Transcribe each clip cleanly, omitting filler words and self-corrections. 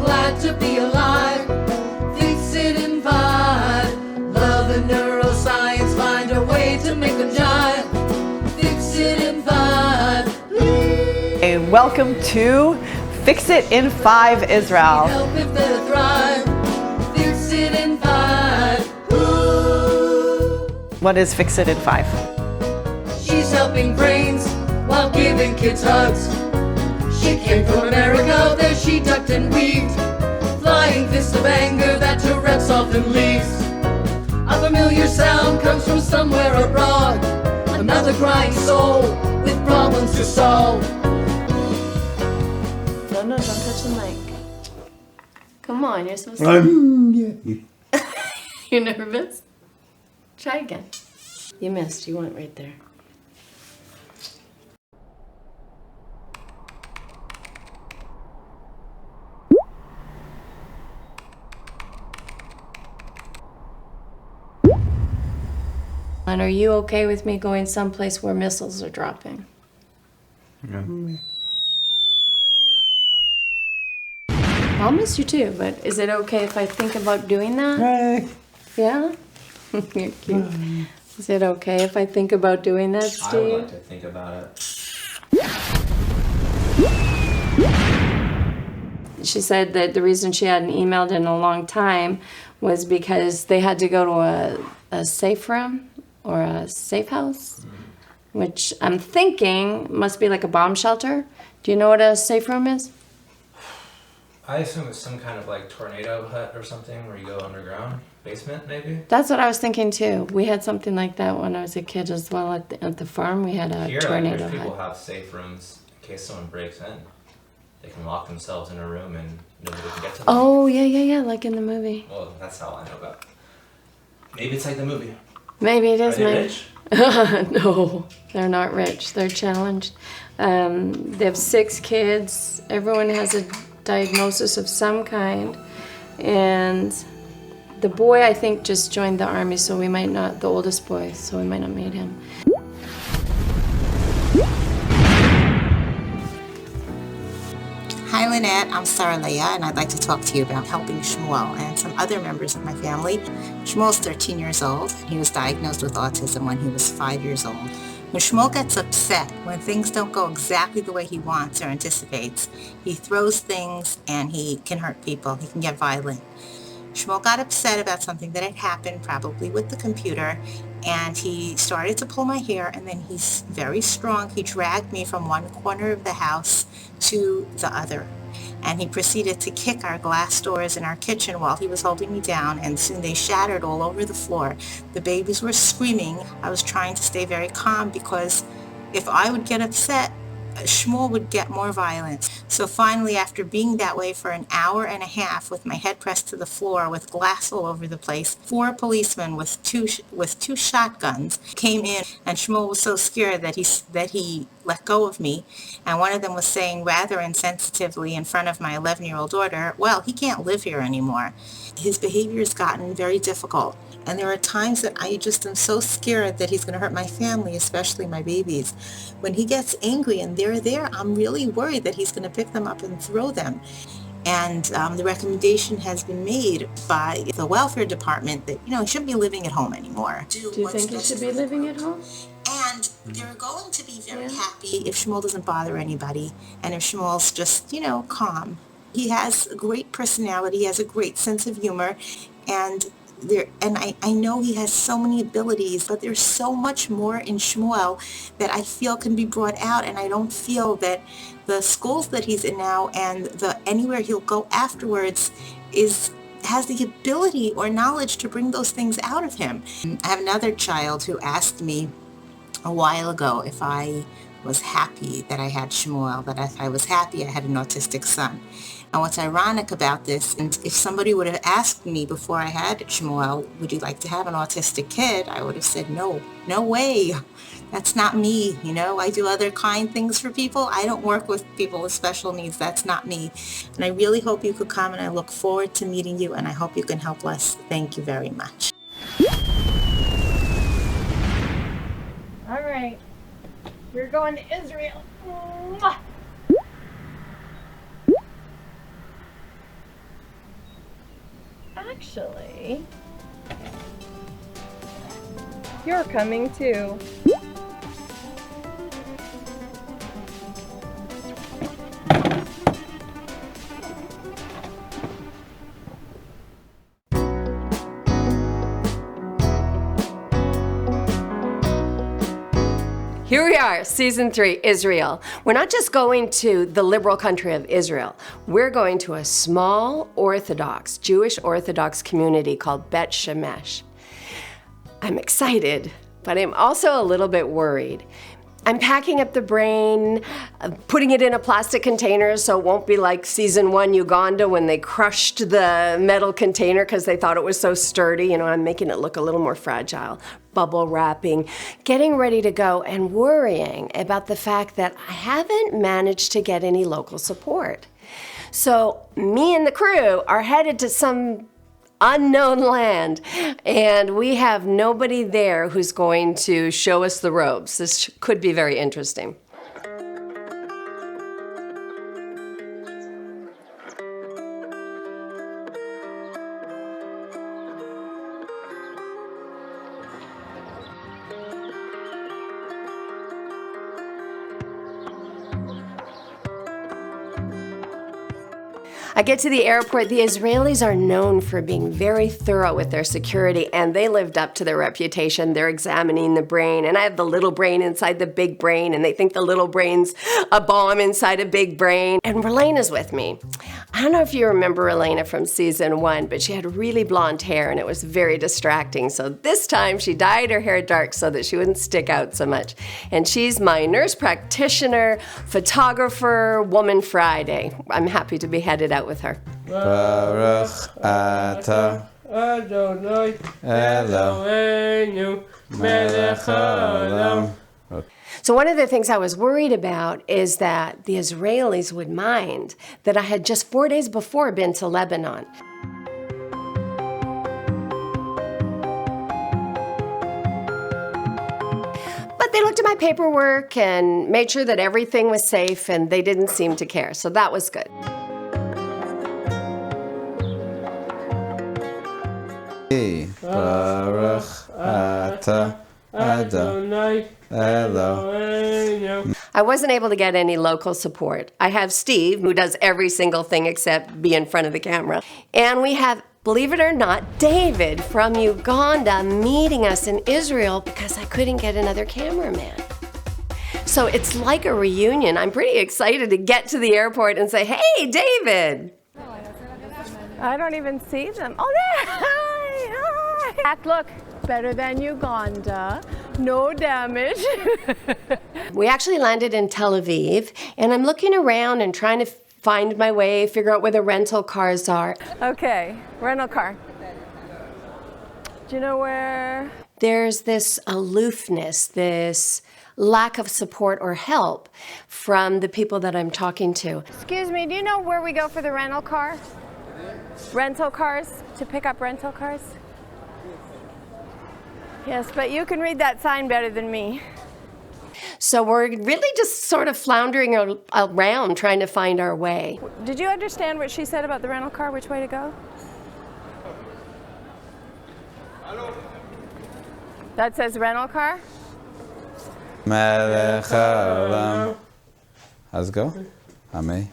glad to be alive. Fix it and vibe. Love and neuroscience, find a way to make them jive. Fix it and vibe. Hey, welcome to Fix It in 5 Israel. Help if they thrive. Fix it and vibe. Ooh. What is Fix It in 5? She's helping brains while giving kids hugs. She came from America, there she ducked and weaved. Flying fist of anger that Tourette's often leaves. A familiar sound comes from somewhere abroad. Another crying soul with problems to solve. No, don't touch the mic. Come on, you're supposed to. You're nervous? Try again. You missed, you went right there. And are you okay with me going someplace where missiles are dropping? Yeah. I'll miss you too, but is it okay if I think about doing that? Hey. Yeah? You're cute. Is it okay if I think about doing that, Steve? I would like to think about it. She said that the reason she hadn't emailed in a long time was because they had to go to a safe room or a safe house, which I'm thinking must be like a bomb shelter. Do you know what a safe room is? I assume it's some kind of like tornado hut or something where you go underground, basement maybe. That's what I was thinking too. We had something like that when I was a kid as well at the farm. We had a Here, tornado like, people hut. have safe rooms in case someone breaks in. They can lock themselves in a room and nobody can get to them. Oh, yeah, like in the movie. Well, that's all I know about. Maybe it's like the movie. Maybe it is. Are they Maybe. rich? No, they're not rich. They're challenged. They have 6 kids. Everyone has a diagnosis of some kind. And the boy, I think, just joined the army, so we might not, the oldest boy, so we might not meet him. Hi Lynette, I'm Sarah Leah, and I'd like to talk to you about helping Shmuel and some other members of my family. Shmuel's 13 years old. He was diagnosed with autism when he was 5 years old. When Shmuel gets upset, when things don't go exactly the way he wants or anticipates, he throws things and he can hurt people. He can get violent. Shmuel got upset about something that had happened, probably with the computer, and he started to pull my hair, and then he's very strong. He dragged me from one corner of the house to the other, and he proceeded to kick our glass doors in our kitchen while he was holding me down, and soon they shattered all over the floor. The babies were screaming. I was trying to stay very calm because if I would get upset, Shmuel would get more violent. So finally, after being that way for an hour and a half with my head pressed to the floor with glass all over the place, 4 policemen with two shotguns came in, and Shmuel was so scared that he let go of me, and one of them was saying rather insensitively in front of my 11-year-old daughter, well, he can't live here anymore. His behavior has gotten very difficult. And there are times that I just am so scared that he's going to hurt my family, especially my babies. When he gets angry and they're there, I'm really worried that he's going to pick them up and throw them. And the recommendation has been made by the welfare department that, he shouldn't be living at home anymore. Do you think he should be living at home? And they're going to be very happy if Shmuel doesn't bother anybody and if Shmuel's just, calm. He has a great personality, he has a great sense of humor, and I know he has so many abilities, but there's so much more in Shmuel that I feel can be brought out, and I don't feel that the schools that he's in now and anywhere he'll go afterwards has the ability or knowledge to bring those things out of him. I have another child who asked me a while ago if I was happy that I had Shmuel, that if I was happy I had an autistic son. And what's ironic about this, and if somebody would have asked me before I had Shmuel, would you like to have an autistic kid? I would have said, no way. That's not me. I do other kind things for people. I don't work with people with special needs. That's not me. And I really hope you could come, and I look forward to meeting you, and I hope you can help us. Thank you very much. All right. We're going to Israel. Mwah! Actually, you're coming too. Here we are, season 3, Israel. We're not just going to the liberal country of Israel. We're going to a small Orthodox, Jewish Orthodox community called Bet Shemesh. I'm excited, but I'm also a little bit worried. I'm packing up the brain, putting it in a plastic container so it won't be like season 1 Uganda when they crushed the metal container because they thought it was so sturdy. You know, I'm making it look a little more fragile. Bubble wrapping, getting ready to go, and worrying about the fact that I haven't managed to get any local support. So me and the crew are headed to some unknown land, and we have nobody there who's going to show us the ropes. This could be very interesting. I get to the airport. The Israelis are known for being very thorough with their security, and they lived up to their reputation. They're examining the brain, and I have the little brain inside the big brain, and they think the little brain's a bomb inside a big brain. And Relena's with me. I don't know if you remember Relena from season 1, but she had really blonde hair, and it was very distracting. So this time she dyed her hair dark so that she wouldn't stick out so much. And she's my nurse practitioner, photographer, Woman Friday. I'm happy to be headed out with her. Baruch atah Adonai Eloheinu melech haolam. So one of the things I was worried about is that the Israelis would mind that I had just 4 days before been to Lebanon. But they looked at my paperwork and made sure that everything was safe, and they didn't seem to care, so that was good. Baruch atah Adonai Eloheinu. I wasn't able to get any local support. I have Steve, who does every single thing except be in front of the camera. And we have, believe it or not, David from Uganda meeting us in Israel because I couldn't get another cameraman. So it's like a reunion. I'm pretty excited to get to the airport and say, hey, David. I don't even see them. Oh, there! Hi, hi! Look, better than Uganda. No damage. We actually landed in Tel Aviv, and I'm looking around and trying to find my way, figure out where the rental cars are. Okay, rental car. Do you know where? There's this aloofness, this lack of support or help from the people that I'm talking to. Excuse me, do you know where we go for the rental car? Rental cars, to pick up rental cars? Yes, but you can read that sign better than me. So we're really just sort of floundering around trying to find our way. Did you understand what she said about the rental car, which way to go? That says rental car? Melech haolam. How's it go? Ami.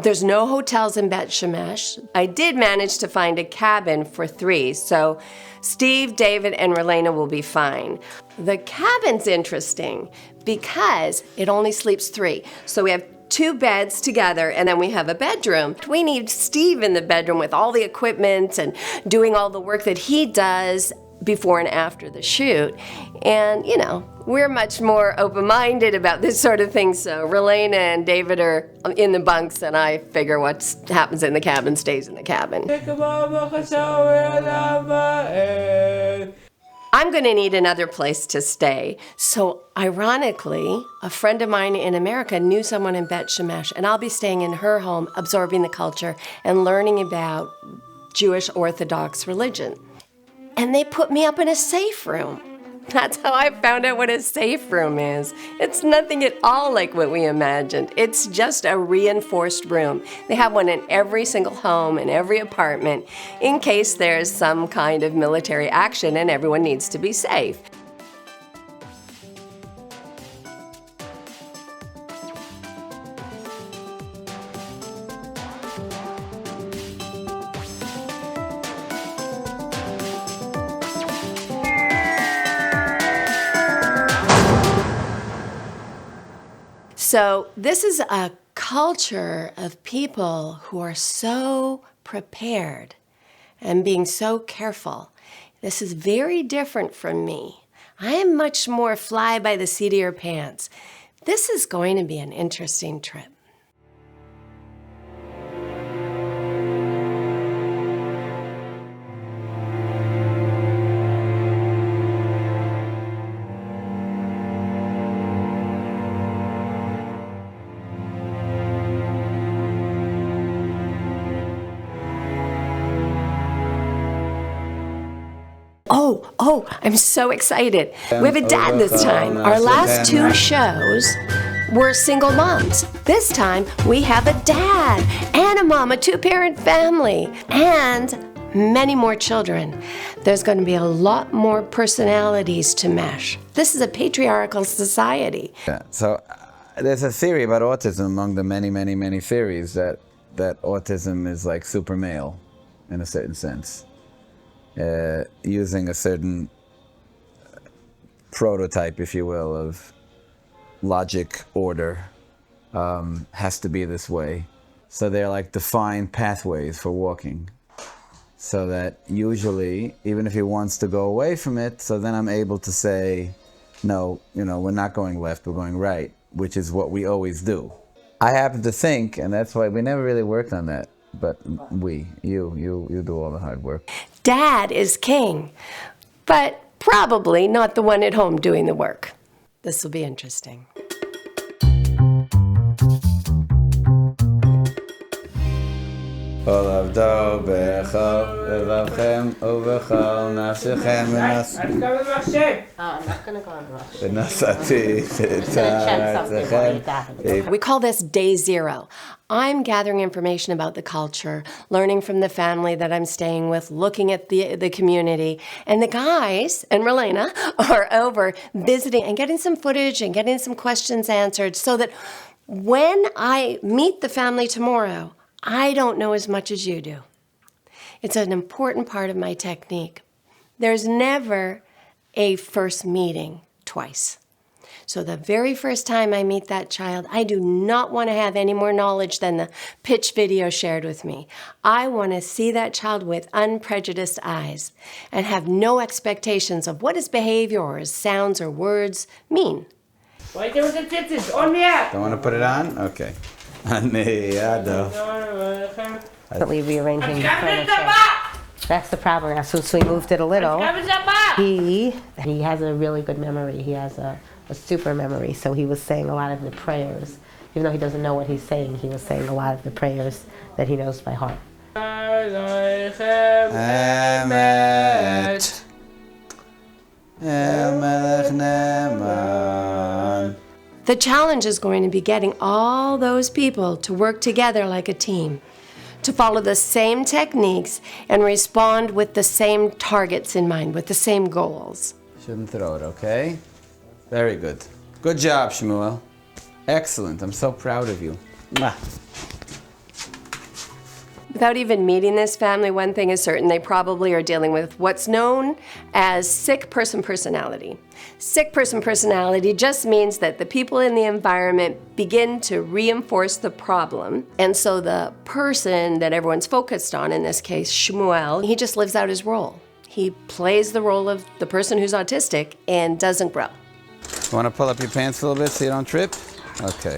There's no hotels in Bet Shemesh. I did manage to find a cabin for 3, so Steve, David, and Relena will be fine. The cabin's interesting because it only sleeps 3. So we have 2 beds together, and then we have a bedroom. We need Steve in the bedroom with all the equipment and doing all the work that he does before and after the shoot. And, you know, we're much more open-minded about this sort of thing, so Relena and David are in the bunks, and I figure what happens in the cabin stays in the cabin. I'm going to need another place to stay. So, ironically, a friend of mine in America knew someone in Bet Shemesh, and I'll be staying in her home, absorbing the culture and learning about Jewish Orthodox religion. And they put me up in a safe room. That's how I found out what a safe room is. It's nothing at all like what we imagined. It's just a reinforced room. They have one in every single home, in every apartment, in case there's some kind of military action and everyone needs to be safe. So this is a culture of people who are so prepared and being so careful. This is very different from me. I am much more fly by the seat of your pants. This is going to be an interesting trip. Oh, I'm so excited. We have a dad this time. Our last two shows were single moms. This time we have a dad and a mom, a two-parent family, and many more children. There's going to be a lot more personalities to mesh. This is a patriarchal society. Yeah. So there's a theory about autism among the many theories that autism is like super male in a certain sense. Using a certain prototype, if you will, of logic order has to be this way. So they're like defined pathways for walking. So that usually, even if he wants to go away from it, so then I'm able to say, no, we're not going left, we're going right, which is what we always do. I happen to think, and that's why we never really worked on that, but you do all the hard work. Dad is king, but probably not the one at home doing the work. This will be interesting. I'm not gonna go on rush. We call this day zero. I'm gathering information about the culture, learning from the family that I'm staying with, looking at the community. And the guys and Relena are over visiting and getting some footage and getting some questions answered so that when I meet the family tomorrow, I don't know as much as you do. It's an important part of my technique. There's never a first meeting twice. So the very first time I meet that child, I do not want to have any more knowledge than the pitch video shared with me. I want to see that child with unprejudiced eyes and have no expectations of what his behavior or his sounds or words mean. Don't want to put it on? Okay. Rearranging the furniture. That's the problem. So we moved it a little. He has a really good memory. He has a super memory. So he was saying a lot of the prayers. Even though he doesn't know what he's saying, he was saying a lot of the prayers that he knows by heart. The challenge is going to be getting all those people to work together like a team, to follow the same techniques and respond with the same targets in mind, with the same goals. Shouldn't throw it, okay? Very good. Good job, Shmuel. Excellent. I'm so proud of you. Mwah. Without even meeting this family, one thing is certain, they probably are dealing with what's known as sick person personality. Sick person personality just means that the people in the environment begin to reinforce the problem. And so the person that everyone's focused on, in this case, Shmuel, he just lives out his role. He plays the role of the person who's autistic and doesn't grow. You want to pull up your pants a little bit so you don't trip? Okay.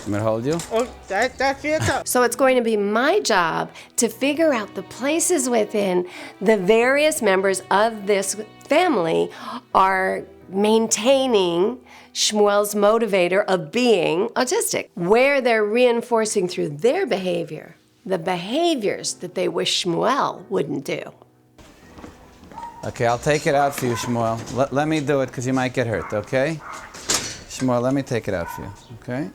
I'm going to hold you. Oh, that's it. So it's going to be my job to figure out the places within the various members of this family are maintaining Shmuel's motivator of being autistic, where they're reinforcing through their behavior the behaviors that they wish Shmuel wouldn't do. Okay, I'll take it out for you, Shmuel. Let me do it because you might get hurt, okay? Shmuel, let me take it out for you, okay?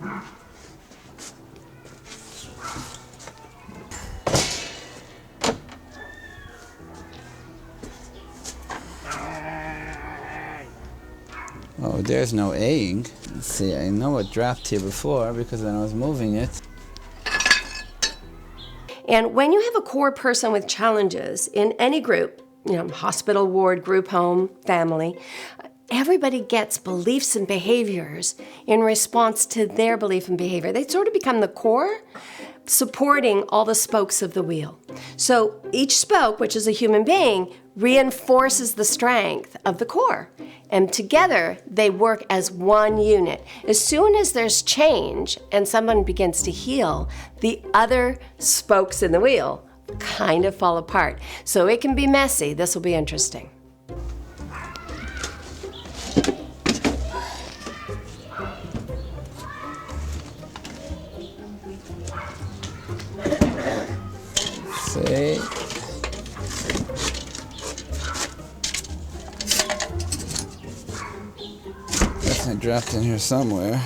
Oh, there's no A-ing. Let's see, I know it dropped here before because when I was moving it. And when you have a core person with challenges in any group, hospital, ward, group home, family, everybody gets beliefs and behaviors in response to their belief and behavior. They sort of become the core, supporting all the spokes of the wheel. So each spoke, which is a human being, reinforces the strength of the core. And together, they work as one unit. As soon as there's change and someone begins to heal, the other spokes in the wheel kind of fall apart. So it can be messy. This will be interesting. See? Definitely dropped in here somewhere.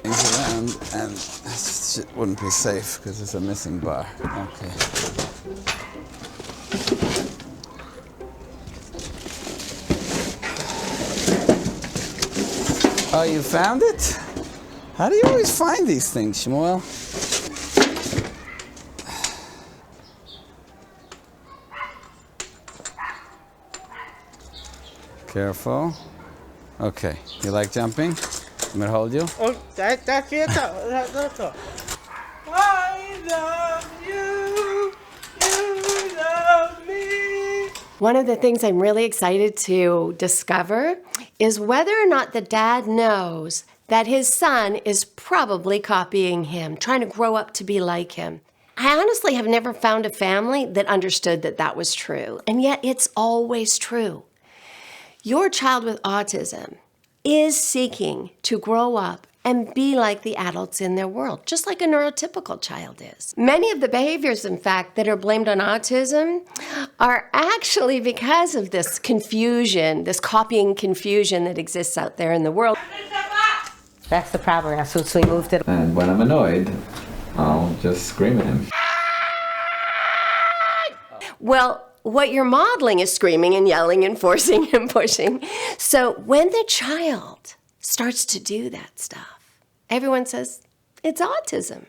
Things around, and this shit wouldn't be safe because it's a missing bar. Okay. Oh, you found it? How do you always find these things, Shmuel? Careful. Okay. You like jumping? I'm gonna hold you. Oh, that's it. That's all. I love you. You love me. One of the things I'm really excited to discover is whether or not the dad knows that his son is probably copying him, trying to grow up to be like him. I honestly have never found a family that understood that that was true, and yet it's always true. Your child with autism is seeking to grow up and be like the adults in their world, just like a neurotypical child is. Many of the behaviors, in fact, that are blamed on autism are actually because of this confusion, this copying confusion that exists out there in the world. That's the problem. So we moved it. And when I'm annoyed, I'll just scream at him. Well, what you're modeling is screaming and yelling and forcing and pushing. So when the child starts to do that stuff, everyone says, it's autism.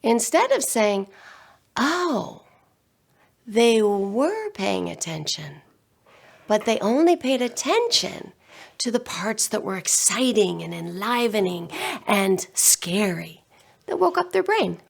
Instead of saying, oh, they were paying attention, but they only paid attention to the parts that were exciting and enlivening and scary that woke up their brain.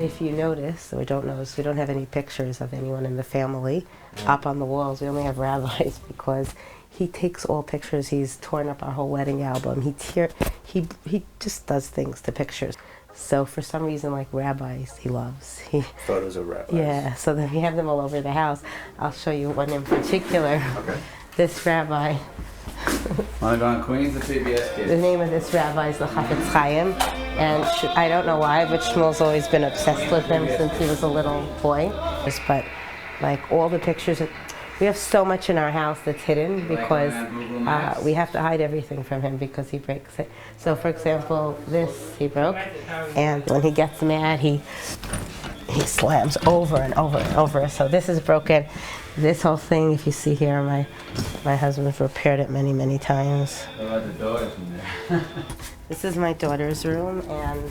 If you notice, or don't notice, we don't have any pictures of anyone in the family up on the walls. We only have rabbis because he takes all pictures. He's torn up our whole wedding album. He just does things to pictures. So for some reason, like rabbis, he loves. Photos of rabbis. Yeah, so then we have them all over the house. I'll show you one in particular. Okay. This rabbi. Want to go on Queens or PBS Kids? The name of this rabbi is the Chafetz Chaim, and I don't know why, but Shmuel's always been obsessed with him since he was a little boy. But like all the pictures, we have so much in our house that's hidden because we have to hide everything from him because he breaks it. So for example, this he broke, and when he gets mad, he slams over and over and over. So this is broken. This whole thing, if you see here, my husband's repaired it many, many times. What about the doors in there? This is my daughter's room, and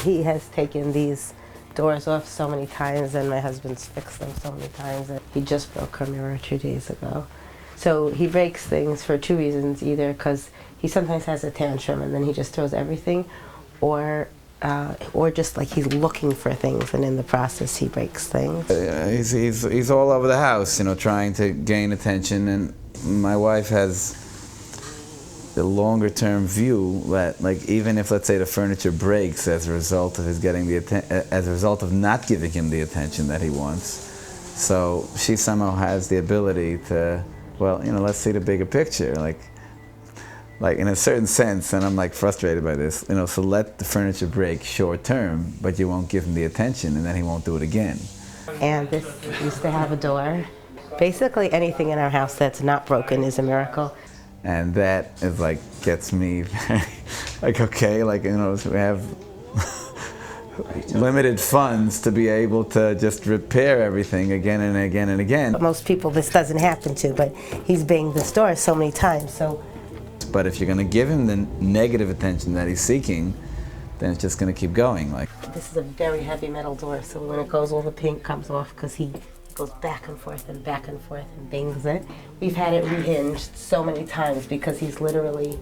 he has taken these doors off so many times, and my husband's fixed them so many times. And he just broke her mirror 2 days ago. So he breaks things for 2 reasons, either because he sometimes has a tantrum and then he just throws everything, or just like he's looking for things, and in the process he breaks things. He's all over the house, trying to gain attention, and My wife has the longer term view that, like, even if, let's say, the furniture breaks as a result of his getting as a result of not giving him the attention that he wants, so she somehow has the ability to, well, let's see the bigger picture, like in a certain sense, and I'm like frustrated by this, so let the furniture break short term, but you won't give him the attention, and then he won't do it again. And this used to have a door. Basically anything in our house that's not broken is a miracle. And that is like, gets me like, okay, like, so we have limited funds to be able to just repair everything again and again and again. Most people this doesn't happen to, but he's banged this door so many times, so. But if you're gonna give him the negative attention that he's seeking, then it's just gonna keep going. Like, this is a very heavy metal door, so when it goes, all the paint comes off because he goes back and forth and bangs it. We've had it rehinged so many times because he's literally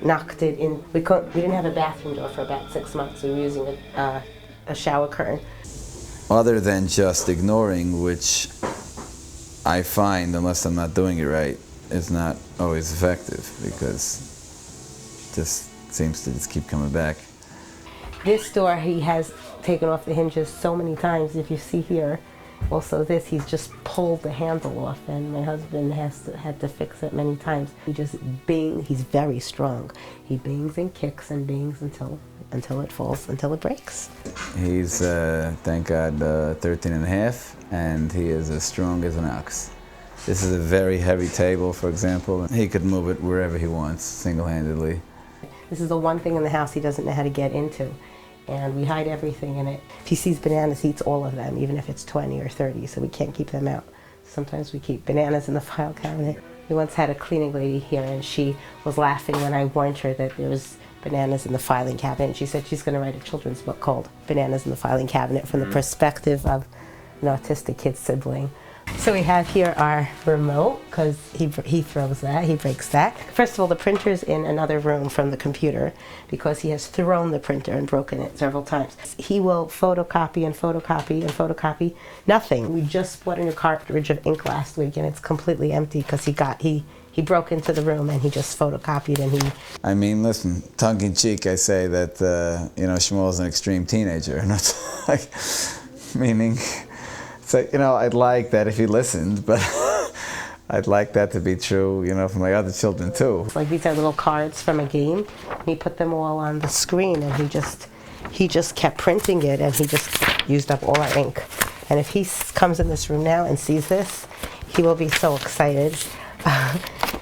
knocked it in. We didn't have a bathroom door for about 6 months. We were using a shower curtain. Other than just ignoring, which I find, unless I'm not doing it right, is not always effective because it just seems to just keep coming back. This door he has taken off the hinges so many times. If you see here, also this, he's just pulled the handle off, and my husband had to fix it many times. He's very strong. He bangs and kicks and bangs until it falls, until it breaks. He's, thank God, 13 and a half, and he is as strong as an ox. This is a very heavy table, for example. He could move it wherever he wants, single-handedly. This is the one thing in the house he doesn't know how to get into. And we hide everything in it. If he sees bananas, he eats all of them, even if it's 20 or 30, so we can't keep them out. Sometimes we keep bananas in the file cabinet. We once had a cleaning lady here, and she was laughing when I warned her that there was bananas in the filing cabinet. And she said she's going to write a children's book called Bananas in the Filing Cabinet from the perspective of an autistic kid's sibling. So we have here our remote, because he throws that, he breaks that. First of all, the printer's in another room from the computer because he has thrown the printer and broken it several times. He will photocopy and photocopy and photocopy nothing. We just bought a new cartridge of ink last week and it's completely empty because he broke into the room and he just photocopied and he... I mean, listen, tongue-in-cheek I say that, Shmuel's an extreme teenager, and it's like, meaning... So, I'd like that if he listened, but I'd like that to be true, for my other children too. Like, these are little cards from a game, and he put them all on the screen, and he just kept printing it, and he just used up all our ink. And if he comes in this room now and sees this, he will be so excited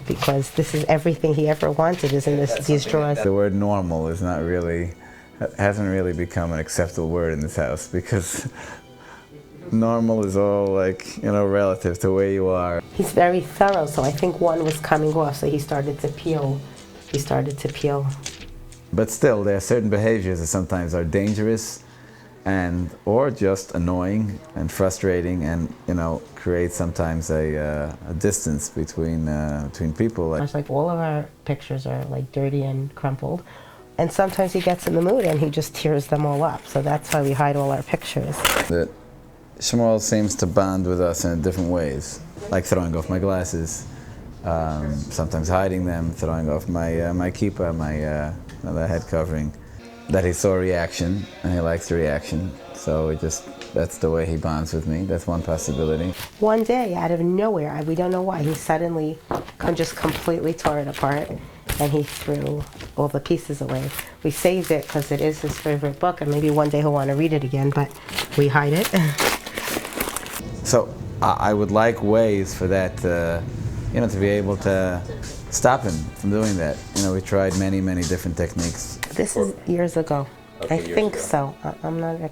because this is everything he ever wanted is in these drawers. The word normal hasn't really become an acceptable word in this house because normal is all relative to where you are. He's very thorough, so I think one was coming off, so he started to peel. But still, there are certain behaviors that sometimes are dangerous or just annoying and frustrating and, create sometimes a distance between people. Like all of our pictures are dirty and crumpled. And sometimes he gets in the mood and he just tears them all up. So that's why we hide all our pictures. Shmuel seems to bond with us in different ways, like throwing off my glasses, sometimes hiding them, throwing off my kippah, my head covering. That he saw a reaction, and he likes the reaction, so that's the way he bonds with me. That's one possibility. One day, out of nowhere, we don't know why, he suddenly just completely tore it apart, and he threw all the pieces away. We saved it because it is his favorite book, and maybe one day he'll want to read it again, but we hide it. So I would like ways for that, to be able to stop him from doing that. We tried many, many different techniques. This is years ago. Okay, I think so. I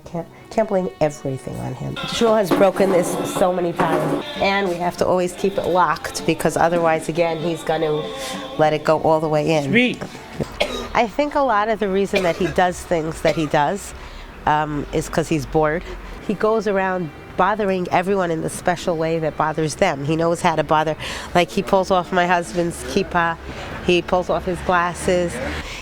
can't blame everything on him. Shmuel has broken this so many times, and we have to always keep it locked because otherwise, again, he's going to let it go all the way in. Sweet. I think a lot of the reason that he does things that he does is because he's bored. He goes around bothering everyone in the special way that bothers them. He knows how to bother. Like he pulls off my husband's kippah, he pulls off his glasses.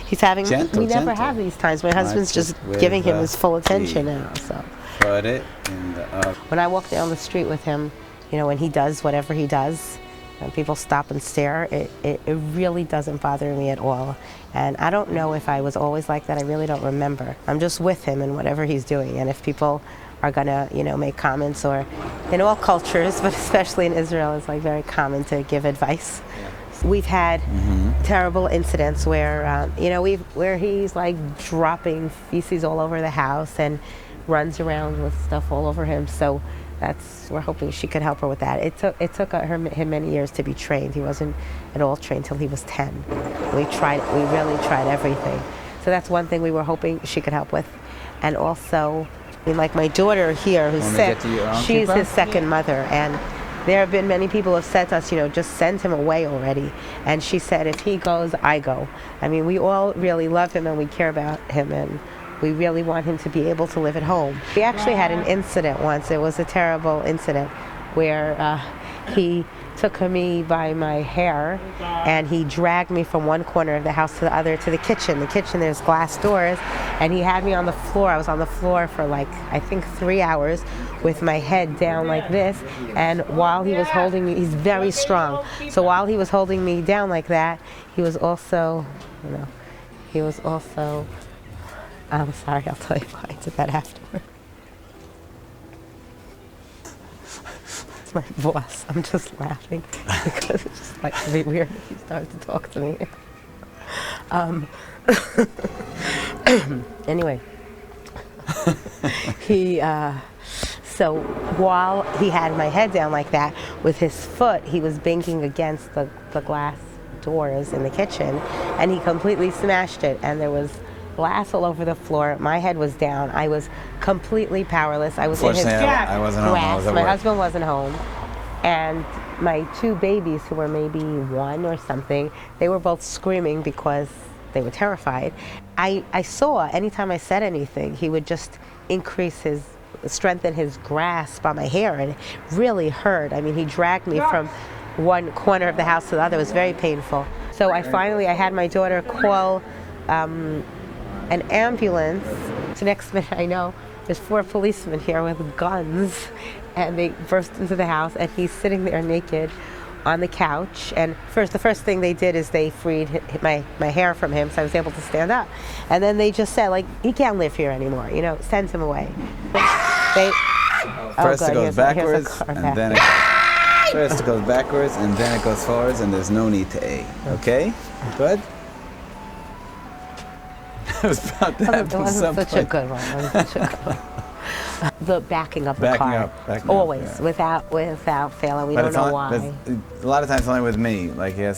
He's having, we never have these times. My husband's just giving him his full attention now. So. Put it in the... When I walk down the street with him, when he does whatever he does, and people stop and stare, it really doesn't bother me at all. And I don't know if I was always like that. I really don't remember. I'm just with him in whatever he's doing. And if people are gonna, make comments, or in all cultures, but especially in Israel, it's like very common to give advice. We've had terrible incidents where, where he's like dropping feces all over the house and runs around with stuff all over him. So we're hoping she could help her with that. It took him many years to be trained. He wasn't at all trained till he was 10. We really tried everything. So that's one thing we were hoping she could help with. And also, like my daughter here, who's sick, she's his second mother, and there have been many people who have said to us, just send him away already. And she said, if he goes, I go. I mean, we all really love him and we care about him, and we really want him to be able to live at home. We actually had an incident once. It was a terrible incident where he took me by my hair and he dragged me from one corner of the house to the other to the kitchen. The kitchen, there's glass doors, and he had me on the floor. I was on the floor for I think 3 hours with my head down like this, and while he was holding me, he's very strong, so while he was holding me down like that, he was also, I'm sorry, I'll tell you why I did that afterward. It's my boss. I'm just laughing because it's just like really weird if he started to talk to me. Anyway, so while he had my head down like that, with his foot, he was banging against the glass doors in the kitchen, and he completely smashed it, and there was glass all over the floor. My head was down. I was completely powerless. I was in his I wasn't home. I was at my work. husband wasn't home, and my two babies, who were maybe 1 or something, they were both screaming because they were terrified. I saw anytime I said anything, he would just strengthen his grasp on my hair, and it really hurt. I mean, he dragged me from one corner of the house to the other. It was very painful. So I had my daughter call an ambulance. The next minute I know there's 4 policemen here with guns, and they burst into the house, and he's sitting there naked on the couch. And the first thing they did is they freed my hair from him, so I was able to stand up. And then they just said, he can't live here anymore, send him away. First it goes backwards, and then first it goes backwards, and then it goes forwards, and there's no need to A. Okay? Good? It was about to happen. It wasn't such a good one. The backing up the car. Always, without fail. We don't know why. A lot of times only with me. Like, it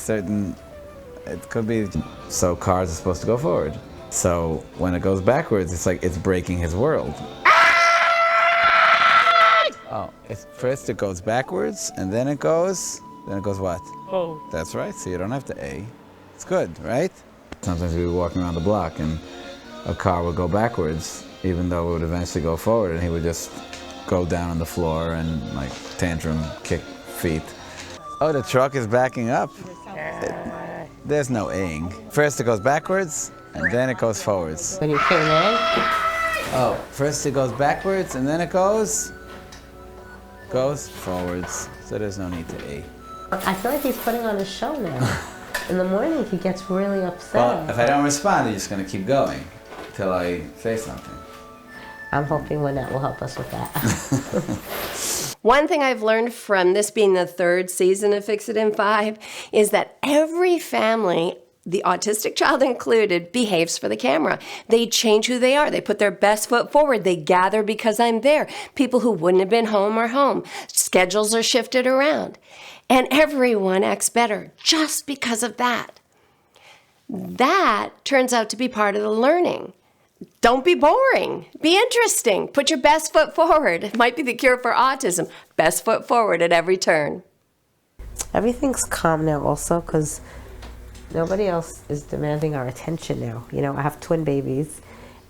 could be, so cars are supposed to go forward. So when it goes backwards, it's like it's breaking his world. Oh, first it goes backwards, and then it goes what? Oh. That's right, so you don't have to A. It's good, right? Sometimes we were walking around the block and a car would go backwards, even though it would eventually go forward, and he would just go down on the floor and tantrum, kick feet. Oh, the truck is backing up. There's no A-ing. First it goes backwards, and then it goes forwards. When you came in? Oh, first it goes backwards, and then it goes forwards. So there's no need to A. I feel like he's putting on a show now. In the morning, he gets really upset. Well, if I don't respond, he's just going to keep going till I say something. I'm hoping Lynette will help us with that. One thing I've learned from this being the 3rd season of Fix It in 5 is that every family, the autistic child included, behaves for the camera. They change who they are. They put their best foot forward. They gather because I'm there. People who wouldn't have been home are home. Schedules are shifted around. And everyone acts better just because of that. That turns out to be part of the learning. Don't be boring. Be interesting. Put your best foot forward. It might be the cure for autism. Best foot forward at every turn. Everything's calm now also because nobody else is demanding our attention now. I have twin babies,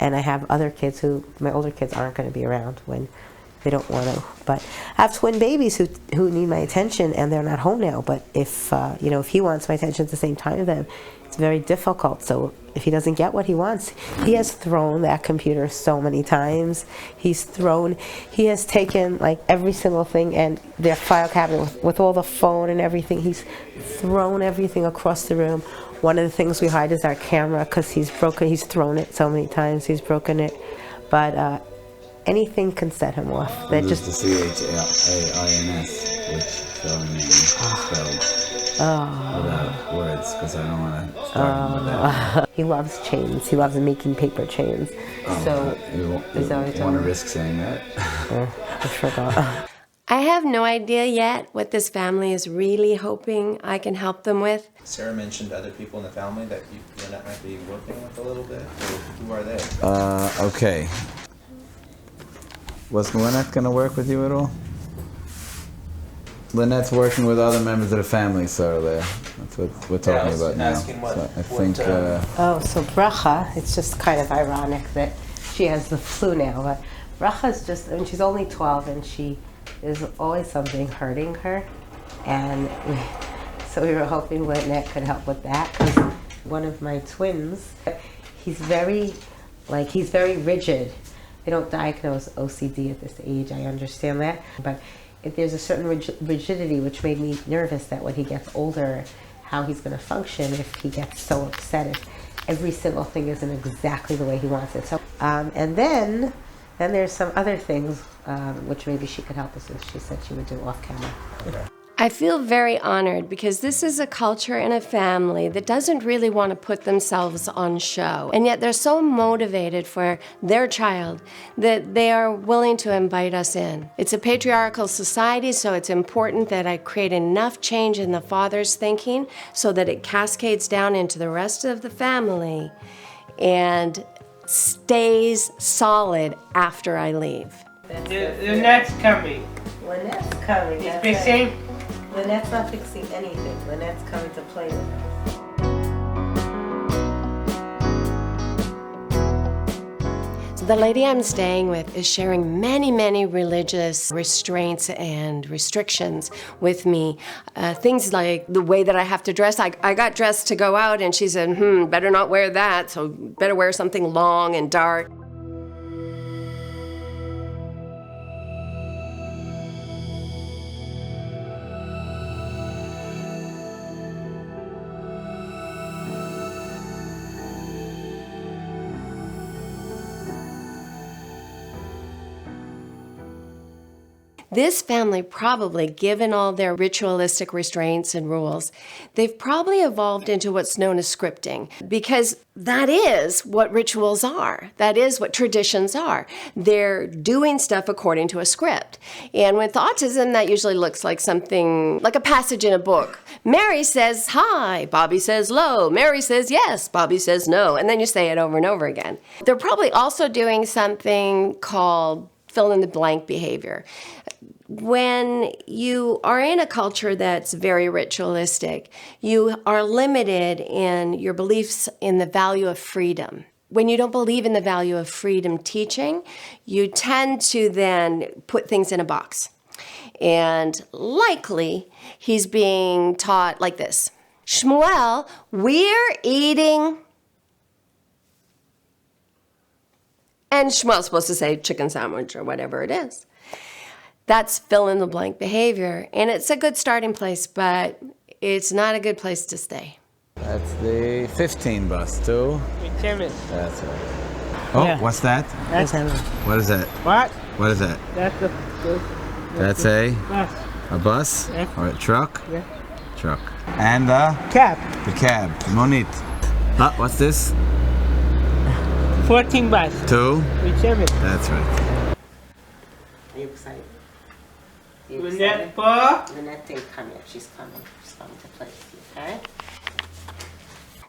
and I have other kids my older kids aren't going to be around when they don't want to. But I have twin babies who need my attention, and they're not home now. But if if he wants my attention at the same time, then it's very difficult. So if he doesn't get what he wants, he has thrown that computer so many times. He has taken like every single thing and their file cabinet with all the phone and everything. He's thrown everything across the room. One of the things we hide is our camera because he's thrown it so many times. He's broken it. But anything can set him off. That just the CHAINS, which spelling spelled without words, because I don't want to start him with that. He loves chains. He loves making paper chains. So you want to risk saying that? I forgot. I have no idea yet what this family is really hoping I can help them with. Sarah mentioned other people in the family that Lynette might be working with a little bit. So who are they? Okay. Was Lynette going to work with you at all? Lynette's working with other members of the family, Sarah. That's what we're talking about now. So Bracha, it's just kind of ironic that she has the flu now. But Bracha's she's only 12, and there's always something hurting her. And so we were hoping Lynette could help with that, because one of my twins, he's very rigid. They don't diagnose OCD at this age, I understand that. But there's a certain rigidity which made me nervous that when he gets older, how he's going to function if he gets so upset if every single thing isn't exactly the way he wants it. So, and then there's some other things which maybe she could help us with. She said she would do off camera. Okay. I feel very honored because this is a culture and a family that doesn't really want to put themselves on show. And yet they're so motivated for their child that they are willing to invite us in. It's a patriarchal society, so it's important that I create enough change in the father's thinking so that it cascades down into the rest of the family and stays solid after I leave. Lynette's coming. Lynette's coming. It's fixing? Lynette's not fixing anything. Lynette's coming to play with us. So the lady I'm staying with is sharing many, many religious restraints and restrictions with me. Things like the way that I have to dress. I got dressed to go out, and she said, better not wear that, so better wear something long and dark. This family probably, given all their ritualistic restraints and rules, they've probably evolved into what's known as scripting, because that is what rituals are. That is what traditions are. They're doing stuff according to a script. And with autism, that usually looks like something like a passage in a book. Mary says hi, Bobby says low, Mary says yes, Bobby says no, and then you say it over and over again. They're probably also doing something called fill-in-the-blank behavior. When you are in a culture that's very ritualistic, you are limited in your beliefs in the value of freedom. When you don't believe in the value of freedom teaching, you tend to then put things in a box. And likely, he's being taught like this. Shmuel, we're eating... And Shmuel's supposed to say chicken sandwich or whatever it is. That's fill-in-the-blank behavior, and it's a good starting place, but it's not a good place to stay. That's the 15 bus, too. That's right. Oh, yeah. What's that? What is that? What? What is that? That's a bus. A bus? Yeah. Or a truck? Yeah. Truck. And the cab. Monit. What's this? 14 bus. 2. Whichever. That's right. Are you excited? Lynette, Lynette didn't come yet. She's coming. She's coming to play with you, okay?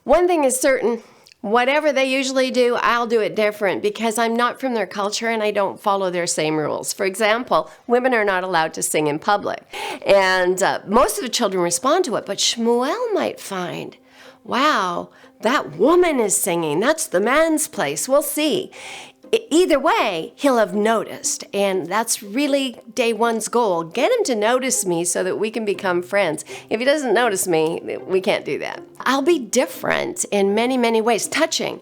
One thing is certain. Whatever they usually do, I'll do it different because I'm not from their culture and I don't follow their same rules. For example, women are not allowed to sing in public. And most of the children respond to it, but Shmuel might find, wow, that woman is singing. That's the man's place. We'll see. Either way, he'll have noticed, and that's really day one's goal. Get him to notice me so that we can become friends. If he doesn't notice me, we can't do that. I'll be different in many, many ways. Touching.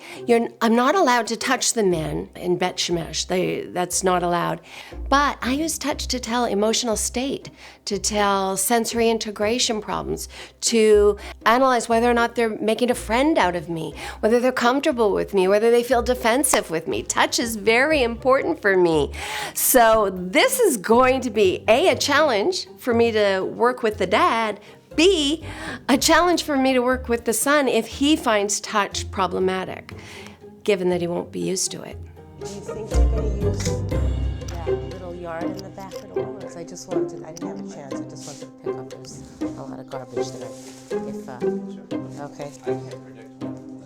I'm not allowed to touch the men in Bet Shemesh. That's not allowed. But I use touch to tell emotional state, to tell sensory integration problems, to analyze whether or not they're making a friend out of me, whether they're comfortable with me, whether they feel defensive with me. Touch is very important for me. So this is going to be a challenge for me to work with the dad, B, a challenge for me to work with the son if he finds touch problematic, given that he won't be used to it. Do you think you're going to use that little yard in the back at all? Because I didn't have a chance. I just wanted to pick up. There's a lot of garbage there. Okay. I can't predict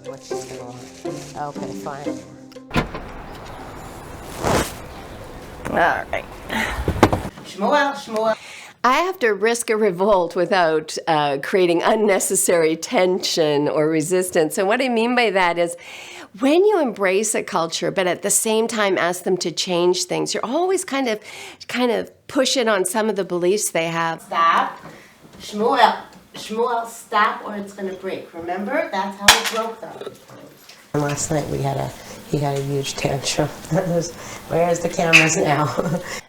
What she's going to. Okay, fine. All right. Shmuel. I have to risk a revolt without creating unnecessary tension or resistance. And what I mean by that is when you embrace a culture, but at the same time ask them to change things, you're always kind of pushing on some of the beliefs they have. Stop. Shmuel, stop or it's going to break. Remember? That's how it broke them. Last night he had a huge tantrum. Where's the cameras now?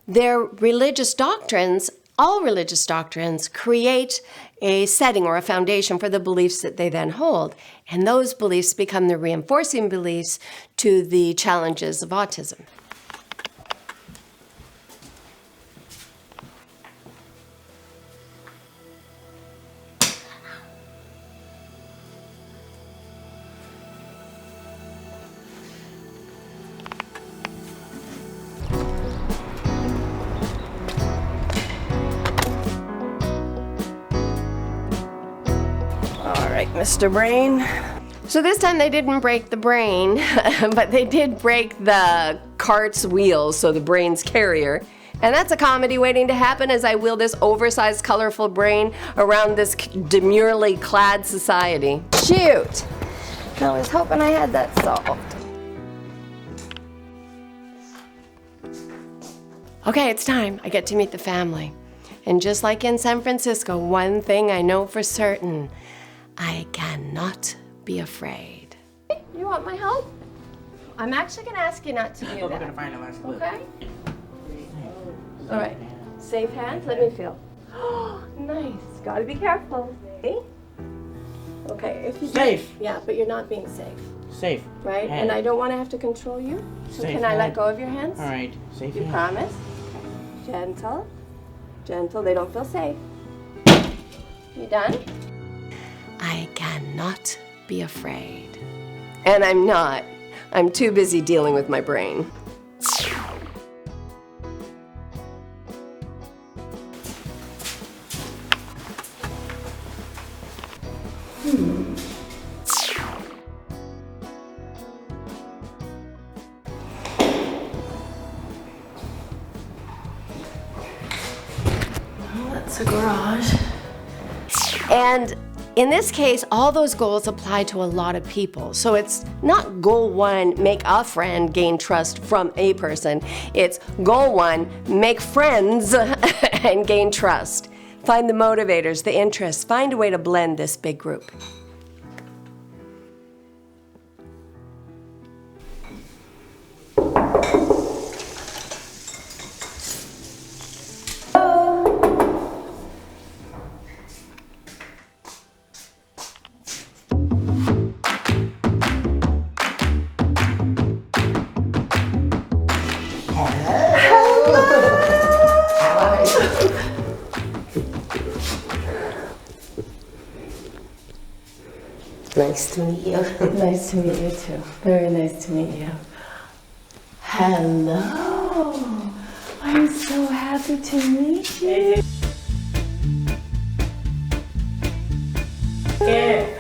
Their religious doctrines, all religious doctrines, create a setting or a foundation for the beliefs that they then hold. And those beliefs become the reinforcing beliefs to the challenges of autism. Mr. Brain. So this time they didn't break the brain, but they did break the cart's wheels, so the brain's carrier. And that's a comedy waiting to happen as I wheel this oversized, colorful brain around this demurely clad society. Shoot! I was hoping I had that solved. Okay, it's time. I get to meet the family. And just like in San Francisco, one thing I know for certain, I cannot be afraid. You want my help? I'm actually going to ask you not to do that. We're going to find out. Okay? All right. Safe hands. Let me feel. Oh, nice. Got to be careful. Okay. If you Safe. Yeah, but you're not being safe. Safe. Right? Hand. And I don't want to have to control you. So Safe can I let hand. go of your hands? All right. Safe. You hand. promise? Gentle. Gentle. They don't feel safe. You done? I cannot be afraid. And I'm not. I'm too busy dealing with my brain. That's a garage. And in this case, all those goals apply to a lot of people. So it's not goal one, make a friend, gain trust from a person. It's goal one, make friends and gain trust. Find the motivators, the interests, find a way to blend this big group. Nice to meet you. Nice to meet you too. Very nice to meet you. Hello. I'm so happy to meet you. Hey,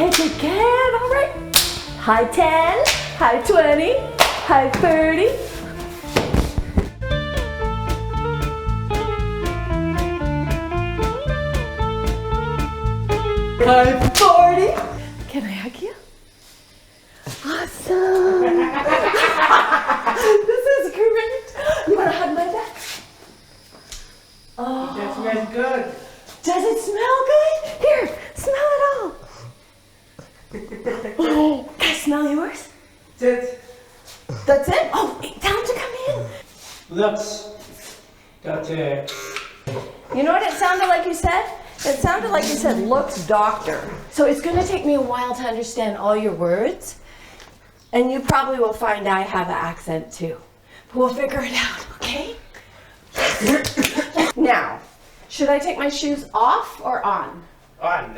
again. All right. High 10, high 20, high 30. High 40. Can I hug you? Awesome. This is great. You want to hug my back? Oh. That smells good. Does it smell good? Here, smell it all. Oh, can I smell yours? That's it? Oh, tell him to come in. Looks. That's it. You know what it sounded like you said? It sounded like you said, looks doctor. So it's going to take me a while to understand all your words. And you probably will find I have an accent too. But we'll figure it out, okay? Now, should I take my shoes off or on? On.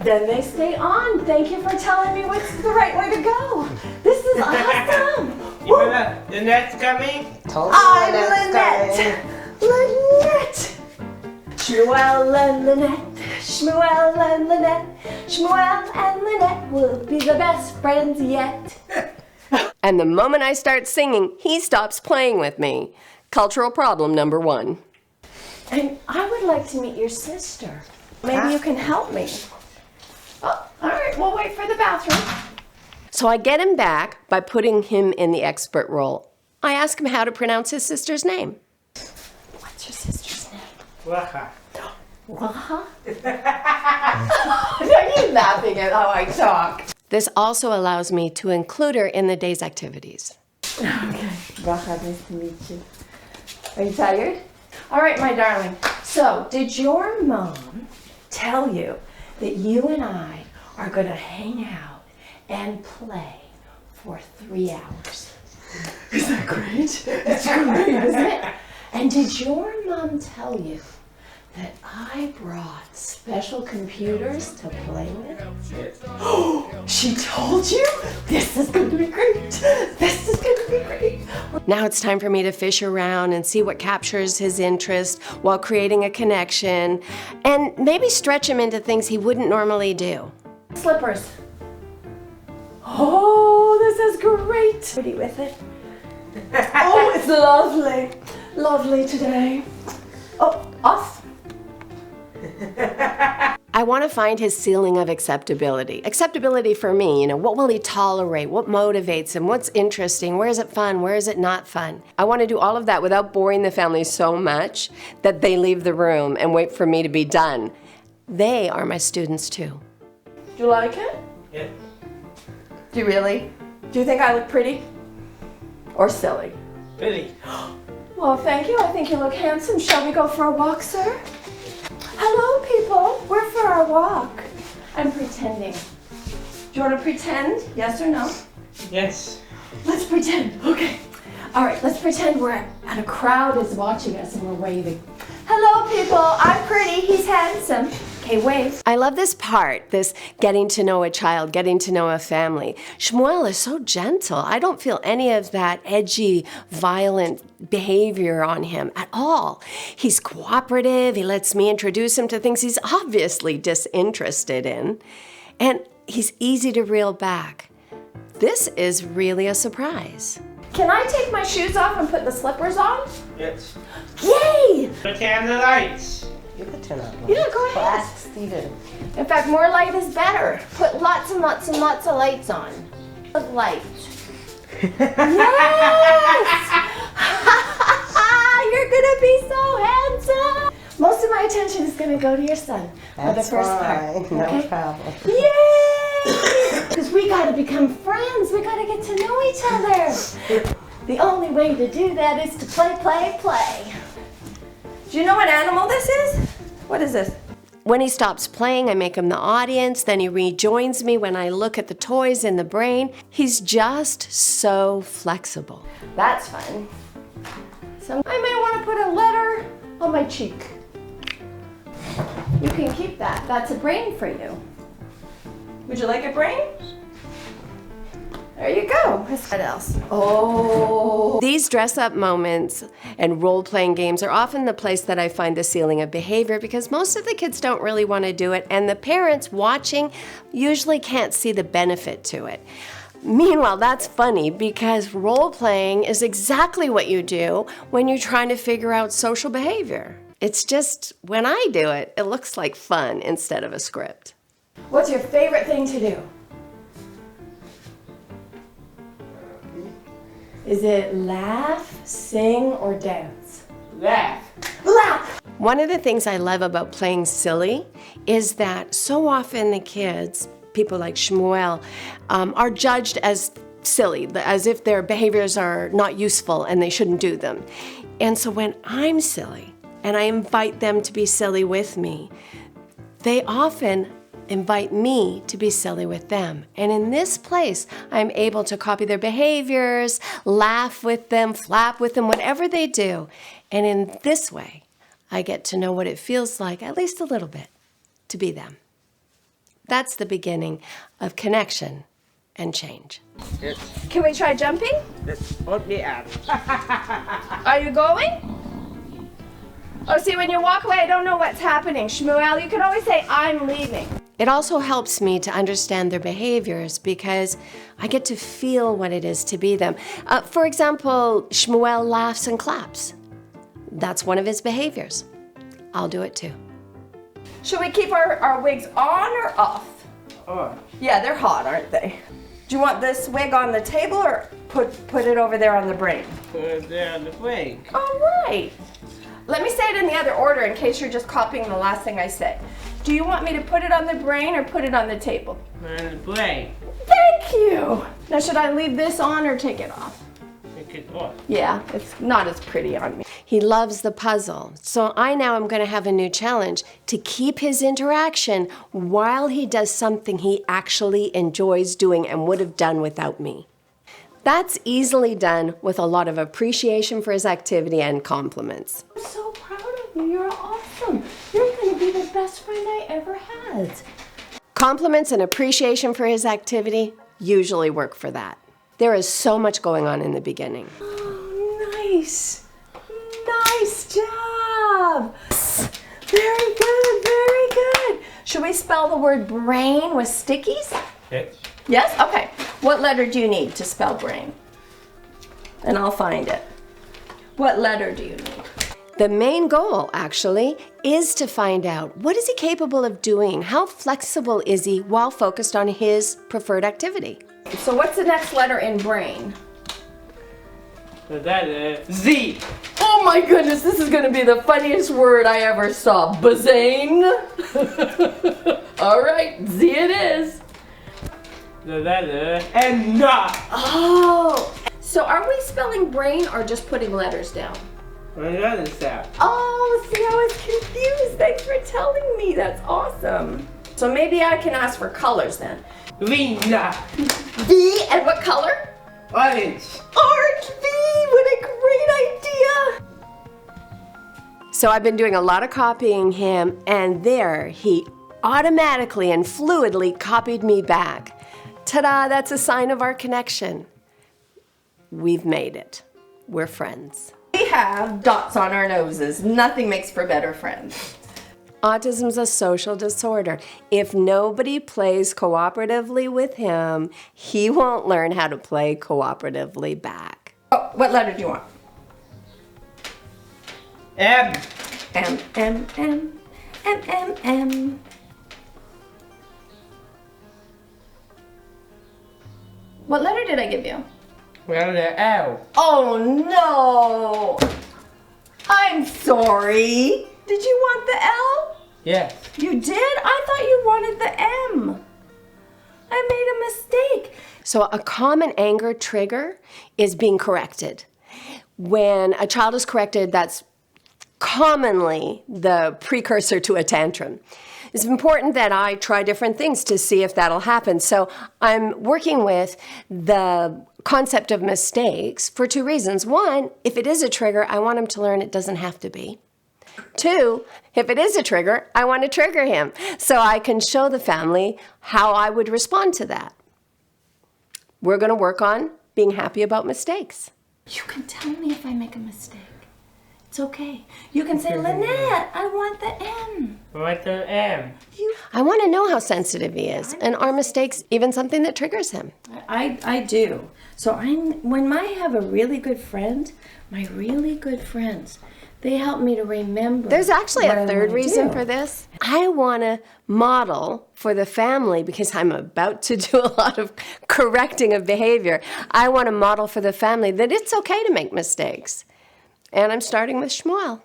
Then they stay on. Thank you for telling me what's the right way to go. This is awesome. Lynette's coming? I'm Lynette. Lynette. Shmuel and Lynette. Shmuel and Lynette. Shmuel and Lynette will be the best friends yet. And the moment I start singing, he stops playing with me. Cultural problem number 1. And I would like to meet your sister. Maybe you can help me. Oh, all right, we'll wait for the bathroom. So I get him back by putting him in the expert role. I ask him how to pronounce his sister's name. What's your sister's name? Waha. Waha? Are you laughing at how I talk? This also allows me to include her in the day's activities. Okay. Waha, nice to meet you. Are you tired? All right, my darling. So, did your mom tell you that you and I are going to hang out and play for 3 hours? Is that great? It's great, isn't it? And did your mom tell you that I brought special computers to play with? Oh, she told you? This is going to be great. This is going to be great. Now it's time for me to fish around and see what captures his interest while creating a connection and maybe stretch him into things he wouldn't normally do. Slippers. Oh, this is great. Pretty with it. Oh, it's lovely. Lovely today. Oh, off. I want to find his ceiling of acceptability. Acceptability for me, what will he tolerate? What motivates him? What's interesting? Where is it fun? Where is it not fun? I want to do all of that without boring the family so much that they leave the room and wait for me to be done. They are my students too. Do you like it? Yeah. Do you really? Do you think I look pretty? Or silly? Pretty. Well, thank you. I think you look handsome. Shall we go for a walk, sir? Hello, people. We're for our walk. I'm pretending. Do you want to pretend? Yes or no? Yes. Let's pretend. Okay. All right, let's pretend we're at a crowd is watching us and we're waving. Hello, people. I'm pretty. He's handsome. Okay, wave. I love this part, this getting to know a child, getting to know a family. Shmuel is so gentle. I don't feel any of that edgy, violent behavior on him at all. He's cooperative. He lets me introduce him to things he's obviously disinterested in. And he's easy to reel back. This is really a surprise. Can I take my shoes off and put the slippers on? Yes. Yay! Turn on the lights. You could turn on. Yeah, go ahead. Ask Steven. In fact, more light is better. Put lots and lots and lots of lights on. Of light. Yes! You're gonna be so handsome. Most of my attention is gonna go to your son for the first part. No problem. Yay! Because we gotta become friends. We gotta get to know each other. The only way to do that is to play, play, play. Do you know what animal this is? What is this? When he stops playing, I make him the audience. Then he rejoins me when I look at the toys in the brain. He's just so flexible. That's fun. So I may want to put a letter on my cheek. You can keep that. That's a brain for you. Would you like a brain? There you go. What else? Oh. These dress-up moments and role-playing games are often the place that I find the ceiling of behavior because most of the kids don't really want to do it, and the parents watching usually can't see the benefit to it. Meanwhile, that's funny because role-playing is exactly what you do when you're trying to figure out social behavior. It's just, when I do it, it looks like fun instead of a script. What's your favorite thing to do? Is it laugh, sing, or dance? Laugh. Laugh! One of the things I love about playing silly is that so often the kids, people like Shmuel, are judged as silly, as if their behaviors are not useful and they shouldn't do them. And so when I'm silly and I invite them to be silly with me, they often invite me to be silly with them. And in this place, I'm able to copy their behaviors, laugh with them, flap with them, whatever they do. And in this way, I get to know what it feels like, at least a little bit, to be them. That's the beginning of connection and change. Yes. Can we try jumping? Let's put me up. Are you going? Oh, see, when you walk away, I don't know what's happening. Shmuel, you can always say, I'm leaving. It also helps me to understand their behaviors because I get to feel what it is to be them. For example, Shmuel laughs and claps. That's one of his behaviors. I'll do it too. Should we keep our wigs on or off? On. Yeah, they're hot, aren't they? Do you want this wig on the table or put it over there on the brain? Put it there on the wing. All right. Let me say it in the other order in case you're just copying the last thing I say. Do you want me to put it on the brain or put it on the table? On the brain. Thank you. Now should I leave this on or take it off? Take it off. Yeah, it's not as pretty on me. He loves the puzzle. So I now am going to have a new challenge to keep his interaction while he does something he actually enjoys doing and would have done without me. That's easily done with a lot of appreciation for his activity and compliments. I'm so proud of you. You're awesome. You're going to be the best friend I ever had. Compliments and appreciation for his activity usually work for that. There is so much going on in the beginning. Oh, nice. Nice job. Very good, very good. Should we spell the word brain with stickies? Yes. Yes? Okay. What letter do you need to spell brain? And I'll find it. What letter do you need? The main goal, actually, is to find out what is he capable of doing? How flexible is he while focused on his preferred activity? So what's the next letter in brain? So that is Z. Oh my goodness, this is gonna be the funniest word I ever saw. Bazang. All right, Z it is. So that is and not. Oh, so are we spelling brain or just putting letters down? Another sound. Oh, see, I was confused. Thanks for telling me. That's awesome. So maybe I can ask for colors then. Lena. V, and what color? Orange. Orange V, what a great idea. So I've been doing a lot of copying him, and there he automatically and fluidly copied me back. Ta-da, that's a sign of our connection. We've made it. We're friends. We have dots on our noses. Nothing makes for better friends. Autism's a social disorder. If nobody plays cooperatively with him, he won't learn how to play cooperatively back. Oh, what letter do you want? M. M, M, M, M, M, M. What letter did I give you? Well, the L. Oh no! I'm sorry. Did you want the L? Yes. You did? I thought you wanted the M. I made a mistake. So a common anger trigger is being corrected. When a child is corrected, that's commonly the precursor to a tantrum. It's important that I try different things to see if that'll happen. So I'm working with the concept of mistakes for two reasons. One, if it is a trigger, I want him to learn it doesn't have to be. Two, if it is a trigger, I want to trigger him so I can show the family how I would respond to that. We're going to work on being happy about mistakes. You can tell me if I make a mistake. It's okay. You can say, Lynette, I want the M. What the M? I want to know how sensitive he is, and are mistakes even something that triggers him? I do. So when I have a really good friend, my really good friends, They help me to remember. There's actually what a I third wanna reason do. for this. I want to model for the family, because I'm about to do a lot of correcting of behavior. I want to model for the family that it's okay to make mistakes. And I'm starting with Shmuel.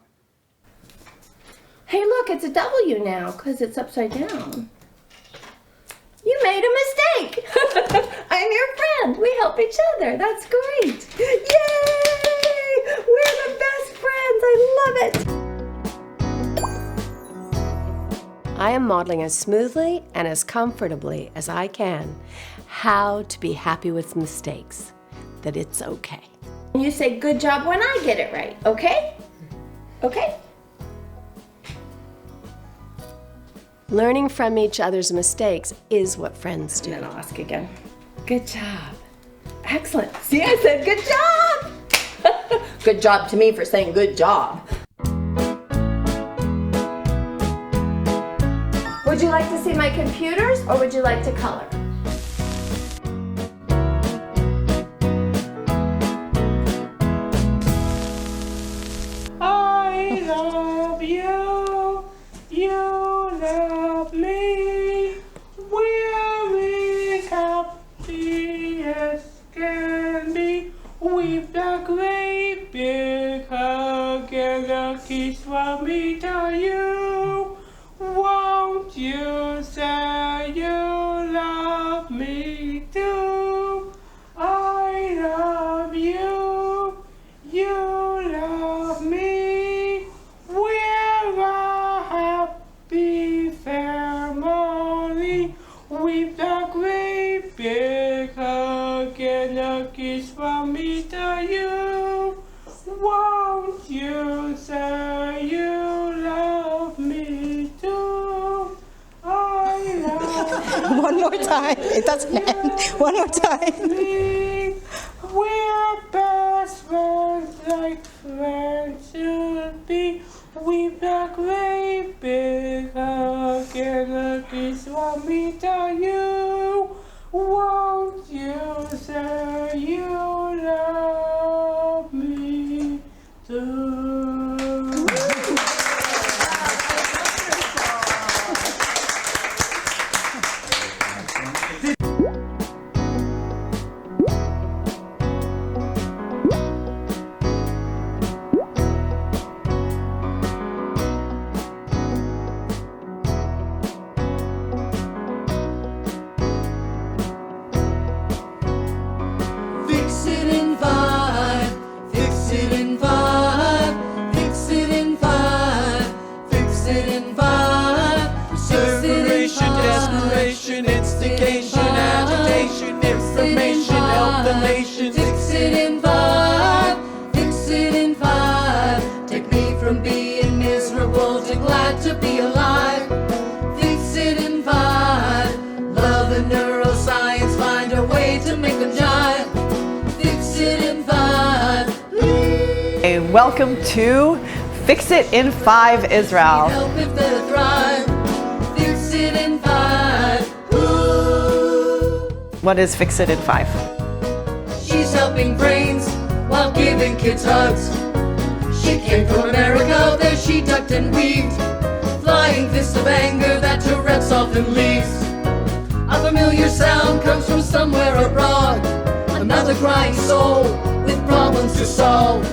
Hey, look, it's a W now because it's upside down. You made a mistake. I'm your friend. We help each other. That's great. Yay! We're the best friends. I love it. I am modeling as smoothly and as comfortably as I can how to be happy with mistakes, that it's okay. You say good job when I get it right, okay? Okay? Learning from each other's mistakes is what friends do. And then I'll ask again. Good job. Excellent. See, I said good job. Good job to me for saying good job. Would you like to see my computers or would you like to color? I love you, you love me. We're as happy as can be. With a great big hug and a kiss from me to you. Won't you say you love me too? I love you, you love me. We're a happy family with a great big hug and a kiss from me to you. Won't you say you love me too? I love One more time. It doesn't end. One more time. me. We're best friends like friends should be. With a great big hug and a kiss from me to you. Won't you say you love me too? Fix it in 5. Fix it in 5. Fix it in 5. Fix it in 5. Perseveration, desperation, instigation, agitation, information, help the nation. Fix it in 5. Fix it in 5. Take me from being miserable to glad to be alive. Fix it in 5. Love and neuroscience, find a way to make them jive. Fix it in 5. Hey, welcome to Fix It in 5 Israel. Help if they thrive. Fix it in 5. Ooh. What is Fix It in 5? She's helping brains while giving kids hugs. She came from America, there she ducked and weaved, flying fists of anger that Tourette's often leaves. A familiar sound comes from somewhere abroad, another crying soul with problems to solve.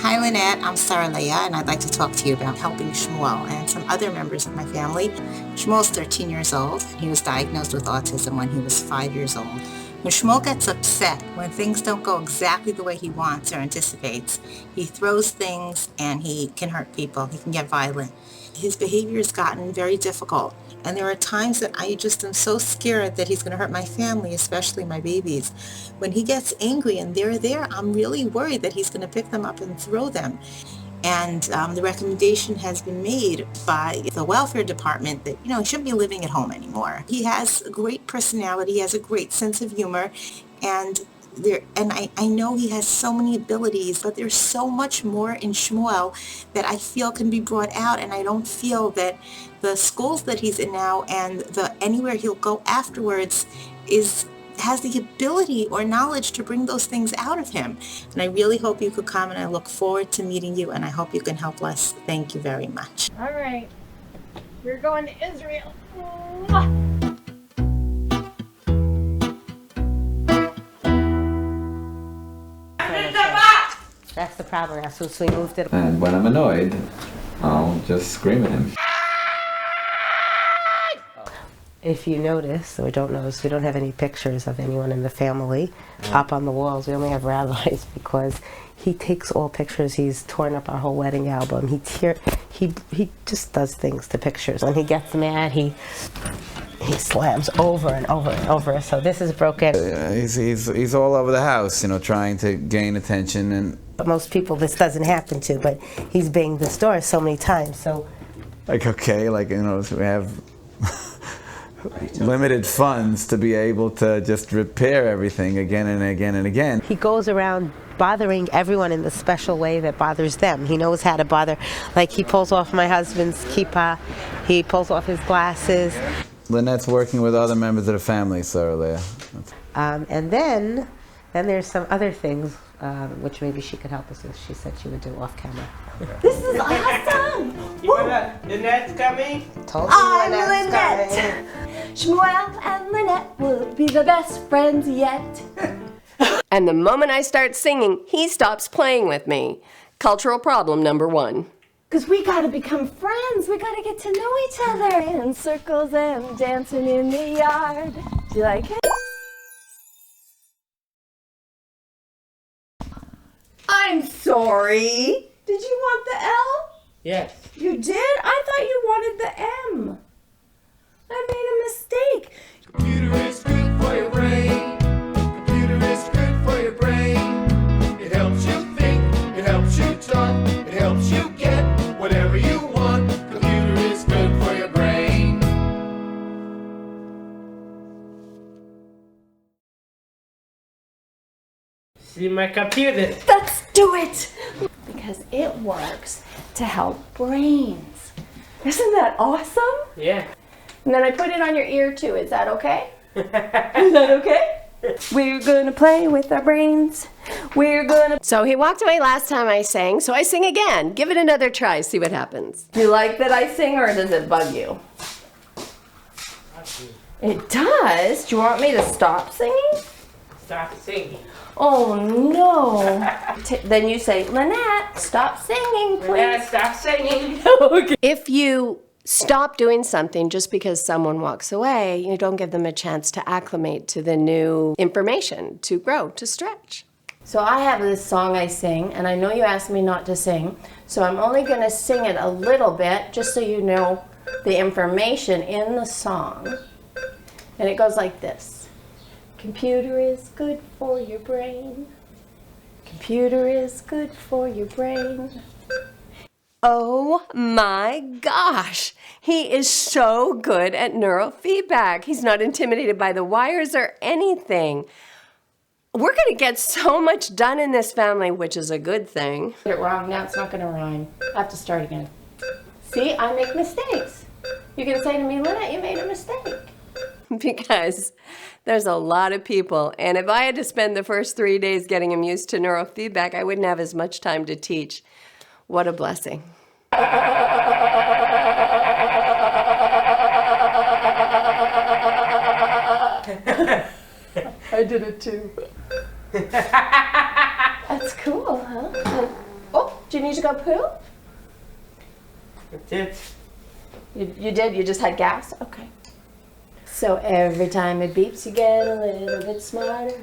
Hi Lynette, I'm Leah, and I'd like to talk to you about helping Shmuel and some other members of my family. Shmuel's 13 years old. He was diagnosed with autism when he was 5 years old. When Shmuel gets upset, when things don't go exactly the way he wants or anticipates, he throws things and he can hurt people. He can get violent. His behavior has gotten very difficult. And there are times that I just am so scared that he's going to hurt my family, especially my babies. When he gets angry and they're there, I'm really worried that he's going to pick them up and throw them. And the recommendation has been made by the welfare department that, he shouldn't be living at home anymore. He has a great personality, he has a great sense of humor, and and I know he has so many abilities, but there's so much more in Shmuel that I feel can be brought out, and I don't feel that the schools that he's in now and anywhere he'll go afterwards has the ability or knowledge to bring those things out of him. And I really hope you could come, and I look forward to meeting you, and I hope you can help us. Thank you very much. All right. We're going to Israel. Mwah! That's the problem. So we moved it. And when I'm annoyed, I'll just scream at him. If you notice, or don't notice, we don't have any pictures of anyone in the family up on the walls. We only have rabbis because he takes all pictures. He's torn up our whole wedding album. He just does things to pictures. When he gets mad, he slams over and over and over. So this is broken. He's all over the house, you know, trying to gain attention. And but most people this doesn't happen to. But he's banged this door so many times. So like, okay, like, you know, we have limited funds to be able to just repair everything again and again and again. He goes around bothering everyone in the special way that bothers them. He knows how to bother. Like, he pulls off my husband's kippah, he pulls off his glasses. Lynette's working with other members of the family, so there. And then there's some other things which maybe she could help us with. She said she would do off camera. This is awesome! Lynette's coming? Told you I'm Lynette's Lynette! Shmuel and Lynette will be the best friends yet. And the moment I start singing, he stops playing with me. Cultural problem number 1. Because we gotta become friends. We gotta get to know each other. In circles and dancing in the yard. Do you like it? I'm sorry. Did you want the L? Yes. You did? I thought you wanted the M. I made a mistake. Computer is good for your brain. Computer is good for your brain. It helps you think, it helps you talk, it helps you get whatever you want. Computer is good for your brain. See my computer. Let's do it! Because it works to help brains. Isn't that awesome? Yeah. And then I put it on your ear too. Is that okay? Is that okay? We're gonna play with our brains. We're gonna... So he walked away last time I sang, so I sing again. Give it another try, see what happens. Do you like that I sing, or does it bug you? It does? Do you want me to stop singing? Stop singing. Oh no. Then you say, Lynette, stop singing, please. Lynette, stop singing. Okay. If you stop doing something just because someone walks away, you don't give them a chance to acclimate to the new information, to grow, to stretch. So I have this song I sing, and I know you asked me not to sing, so I'm only going to sing it a little bit, just so you know the information in the song. And it goes like this. Computer is good for your brain. Computer is good for your brain. Oh my gosh, he is so good at neurofeedback. He's not intimidated by the wires or anything. We're going to get so much done in this family, which is a good thing. Get it wrong, now it's not going to rhyme. I have to start again. See, I make mistakes. You can say to me, Lynette, you made a mistake. Because there's a lot of people, and if I had to spend the first 3 days getting him used to neurofeedback, I wouldn't have as much time to teach. What a blessing. I did it too. That's cool, huh? Oh, do you need to go poop? That's it. You did? You just had gas? Okay. So every time it beeps, you get a little bit smarter.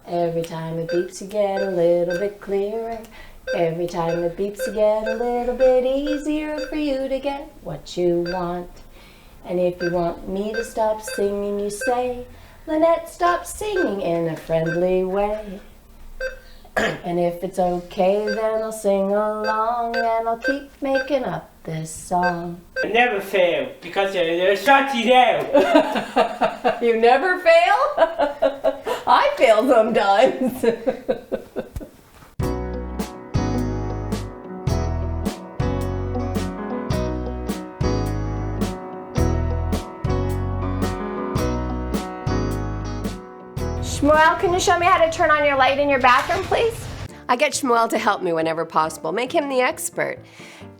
Every time it beeps, you get a little bit clearer. Every time it beeps, you get a little bit easier for you to get what you want. And if you want me to stop singing, you say, Lynette, stop singing in a friendly way. And if it's okay, then I'll sing along and I'll keep making up this song. I never fail because there's something there. You never fail? I fail sometimes. Shmuel, can you show me how to turn on your light in your bathroom, please? I get Shmuel to help me whenever possible. Make him the expert.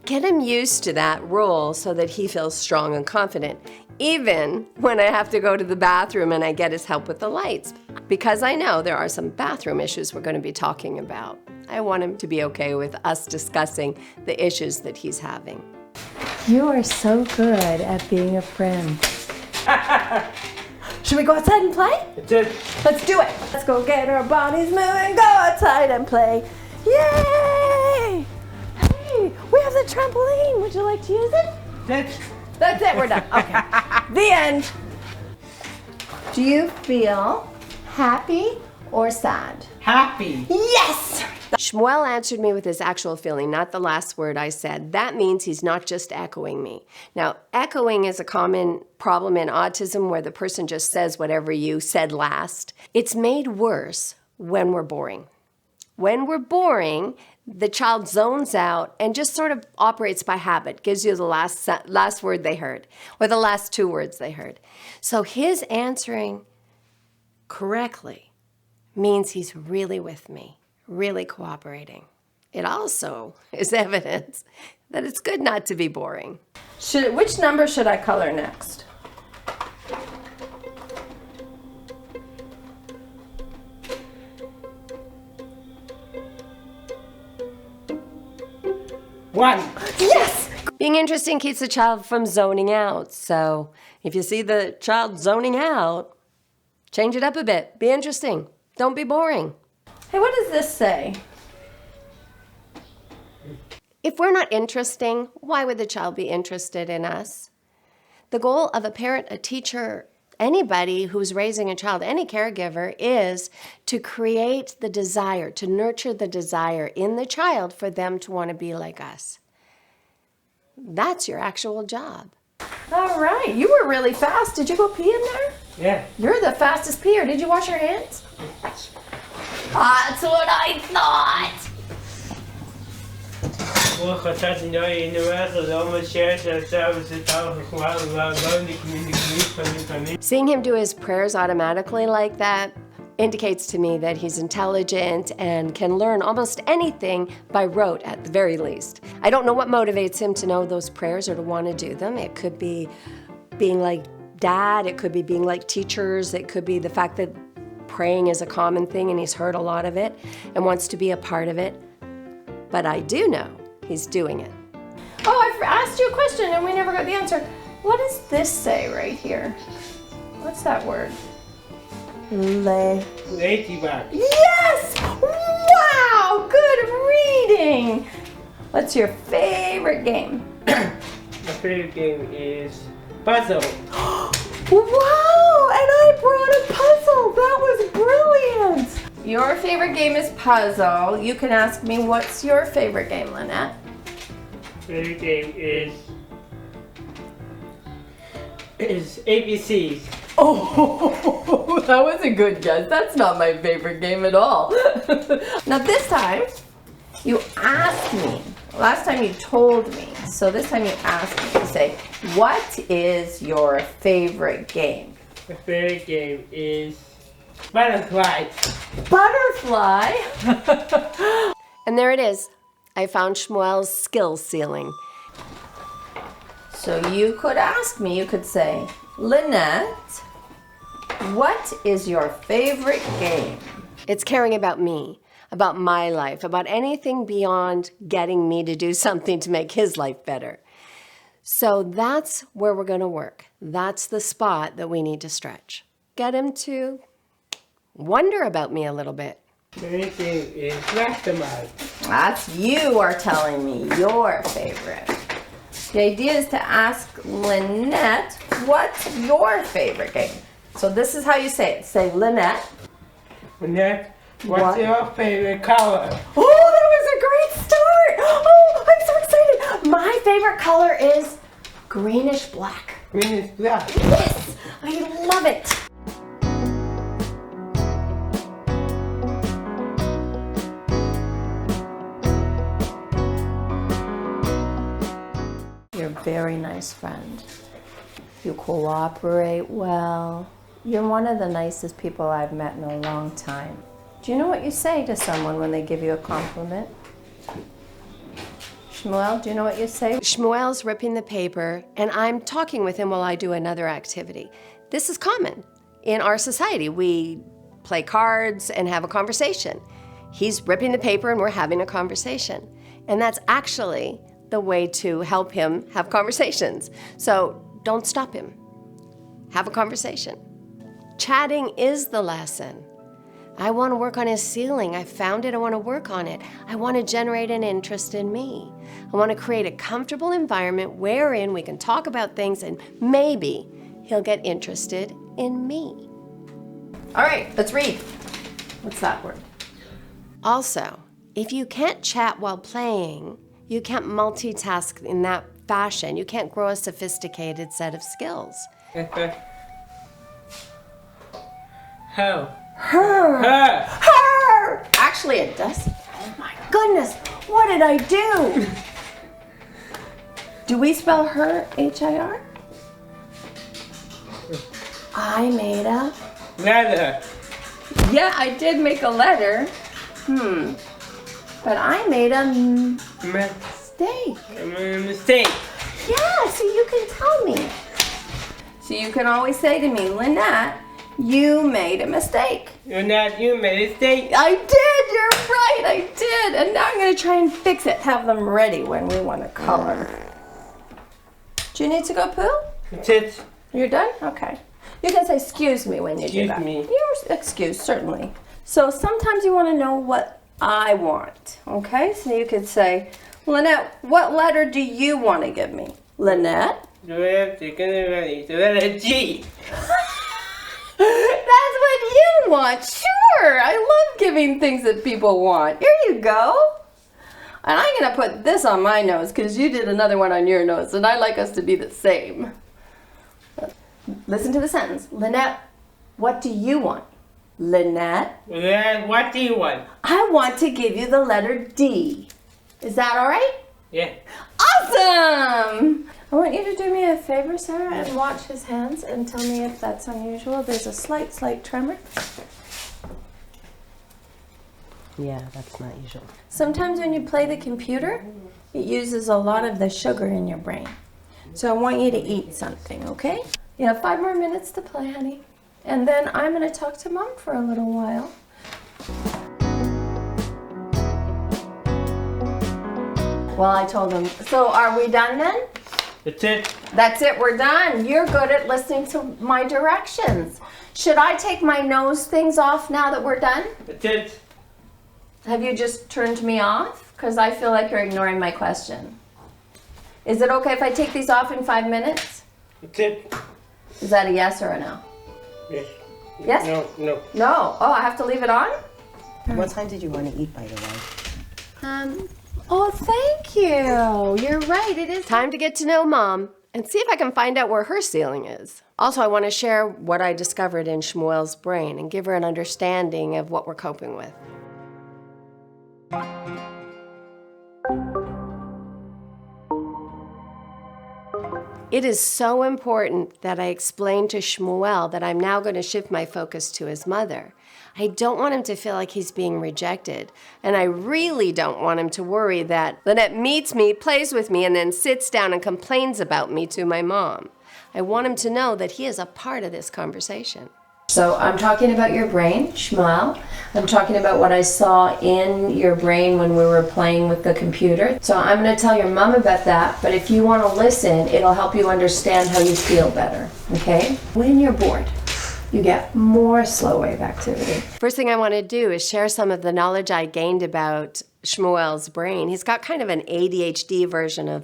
Get him used to that role so that he feels strong and confident, even when I have to go to the bathroom and I get his help with the lights. Because I know there are some bathroom issues we're going to be talking about. I want him to be okay with us discussing the issues that he's having. You are so good at being a friend. Should we go outside and play? Let's do it. Let's go get our bodies moving, go outside and play. Yay! Hey, we have the trampoline. Would you like to use it? That's it, we're done. Okay. The end. Do you feel happy or sad? Happy. Yes! Shmuel answered me with his actual feeling, not the last word I said. That means he's not just echoing me. Now, echoing is a common problem in autism where the person just says whatever you said last. It's made worse when we're boring. When we're boring, the child zones out and just sort of operates by habit, gives you the last word they heard, or the last two words they heard. So his answering correctly means he's really with me, really cooperating. It also is evidence that it's good not to be boring. Which number should I color next? One. Yes! Being interesting keeps the child from zoning out. So if you see the child zoning out, change it up a bit. Be interesting. Don't be boring. Hey, what does this say? If we're not interesting, why would the child be interested in us? The goal of a parent, a teacher, anybody who's raising a child, any caregiver, is to create the desire, to nurture the desire in the child for them to want to be like us. That's your actual job. All right, you were really fast. Did you go pee in there? Yeah. You're the fastest peer. Did you wash your hands? That's what I thought. Seeing him do his prayers automatically like that indicates to me that he's intelligent and can learn almost anything by rote at the very least. I don't know what motivates him to know those prayers or to want to do them. It could be being like dad, it could be being like teachers, it could be the fact that praying is a common thing and he's heard a lot of it and wants to be a part of it. But I do know he's doing it. Oh, I asked you a question and we never got the answer. What does this say right here? What's that word? Ladybug. Yes! Wow! Good reading! What's your favorite game? My favorite game is puzzle. Wow! And I brought a puzzle! That was brilliant! Your favorite game is puzzle. You can ask me, what's your favorite game, Lynette? Favorite game is ABCs. Oh, that was a good guess. That's not my favorite game at all. Now this time, you asked me. Last time you told me. So this time you asked me to say, what is your favorite game? My favorite game is butterfly. Butterfly? And there it is. I found Shmuel's skill ceiling. So you could ask me, you could say, Lynette, what is your favorite game? It's caring about me, about my life, about anything beyond getting me to do something to make his life better. So that's where we're going to work. That's the spot that we need to stretch. Get him to wonder about me a little bit. Favorite game is mastermind. That's you are telling me your favorite. The idea is to ask Lynette, what's your favorite game? So this is how you say it. Say, Lynette. Lynette, what's your favorite color? Oh, that was a great start. Oh, I'm so excited. My favorite color is greenish black. Greenish black. Yes, I love it. very nice friend. You cooperate well. You're one of the nicest people I've met in a long time. Do you know what you say to someone when they give you a compliment? Shmuel, do you know what you say? Shmuel's ripping the paper, and I'm talking with him while I do another activity. This is common in our society. We play cards and have a conversation. He's ripping the paper and we're having a conversation. And that's actually the way to help him have conversations. So don't stop him. Have a conversation. Chatting is the lesson. I want to work on his ceiling. I found it. I want to work on it. I want to generate an interest in me. I want to create a comfortable environment wherein we can talk about things and maybe he'll get interested in me. All right, let's read. What's that word? Also, if you can't chat while playing, you can't multitask in that fashion. You can't grow a sophisticated set of skills. How? Her. Her. Her. Actually, it does. Oh my goodness. What did I do? Do we spell her, H-I-R? I made a Letter. Yeah, I did make a letter. But I made a mistake. Mistake. Yeah, so you can tell me. So you can always say to me, Lynette, you made a mistake. Lynette, you made a mistake. I did, you're right, I did. And now I'm gonna try and fix it, have them ready when we want to color. Do you need to go poo? That's it. You're done? Okay. You can say excuse me when you do that. Excuse me. You're excused, certainly. So sometimes you want to know what I want, okay? So you could say, Lynette, what letter do you want to give me? Lynette? The letter G. That's what you want. Sure. I love giving things that people want. Here you go. And I'm going to put this on my nose because you did another one on your nose, and I like us to be the same. Listen to the sentence. Lynette, what do you want? Lynette? Lynette, what do you want? I want to give you the letter D. Is that all right? Yeah. Awesome! I want you to do me a favor, Sarah, and watch his hands and tell me if that's unusual. There's a slight tremor. Yeah, that's not usual. Sometimes when you play the computer, it uses a lot of the sugar in your brain. So I want you to eat something, okay? You have 5 more minutes to play, honey. And then I'm going to talk to Mom for a little while. Well, I told him. So are we done then? That's it. That's it, we're done. You're good at listening to my directions. Should I take my nose things off now that we're done? That's it. Have you just turned me off? Because I feel like you're ignoring my question. Is it okay if I take these off in 5 minutes? That's it. Is that a yes or a no? Yes. Yes? No. No. Oh, I have to leave it on? What time did you want to eat, by the way? Oh, thank you. You're right, it is. Time to get to know Mom and see if I can find out where her ceiling is. Also, I want to share what I discovered in Shmuel's brain and give her an understanding of what we're coping with. It is so important that I explain to Shmuel that I'm now going to shift my focus to his mother. I don't want him to feel like he's being rejected. And I really don't want him to worry that Lynette meets me, plays with me, and then sits down and complains about me to my mom. I want him to know that he is a part of this conversation. So I'm talking about your brain, Shmuel. I'm talking about what I saw in your brain when we were playing with the computer. So I'm going to tell your mom about that, but if you want to listen, it'll help you understand how you feel better, okay? When you're bored, you get more slow wave activity. First thing I want to do is share some of the knowledge I gained about Shmuel's brain. He's got kind of an ADHD version of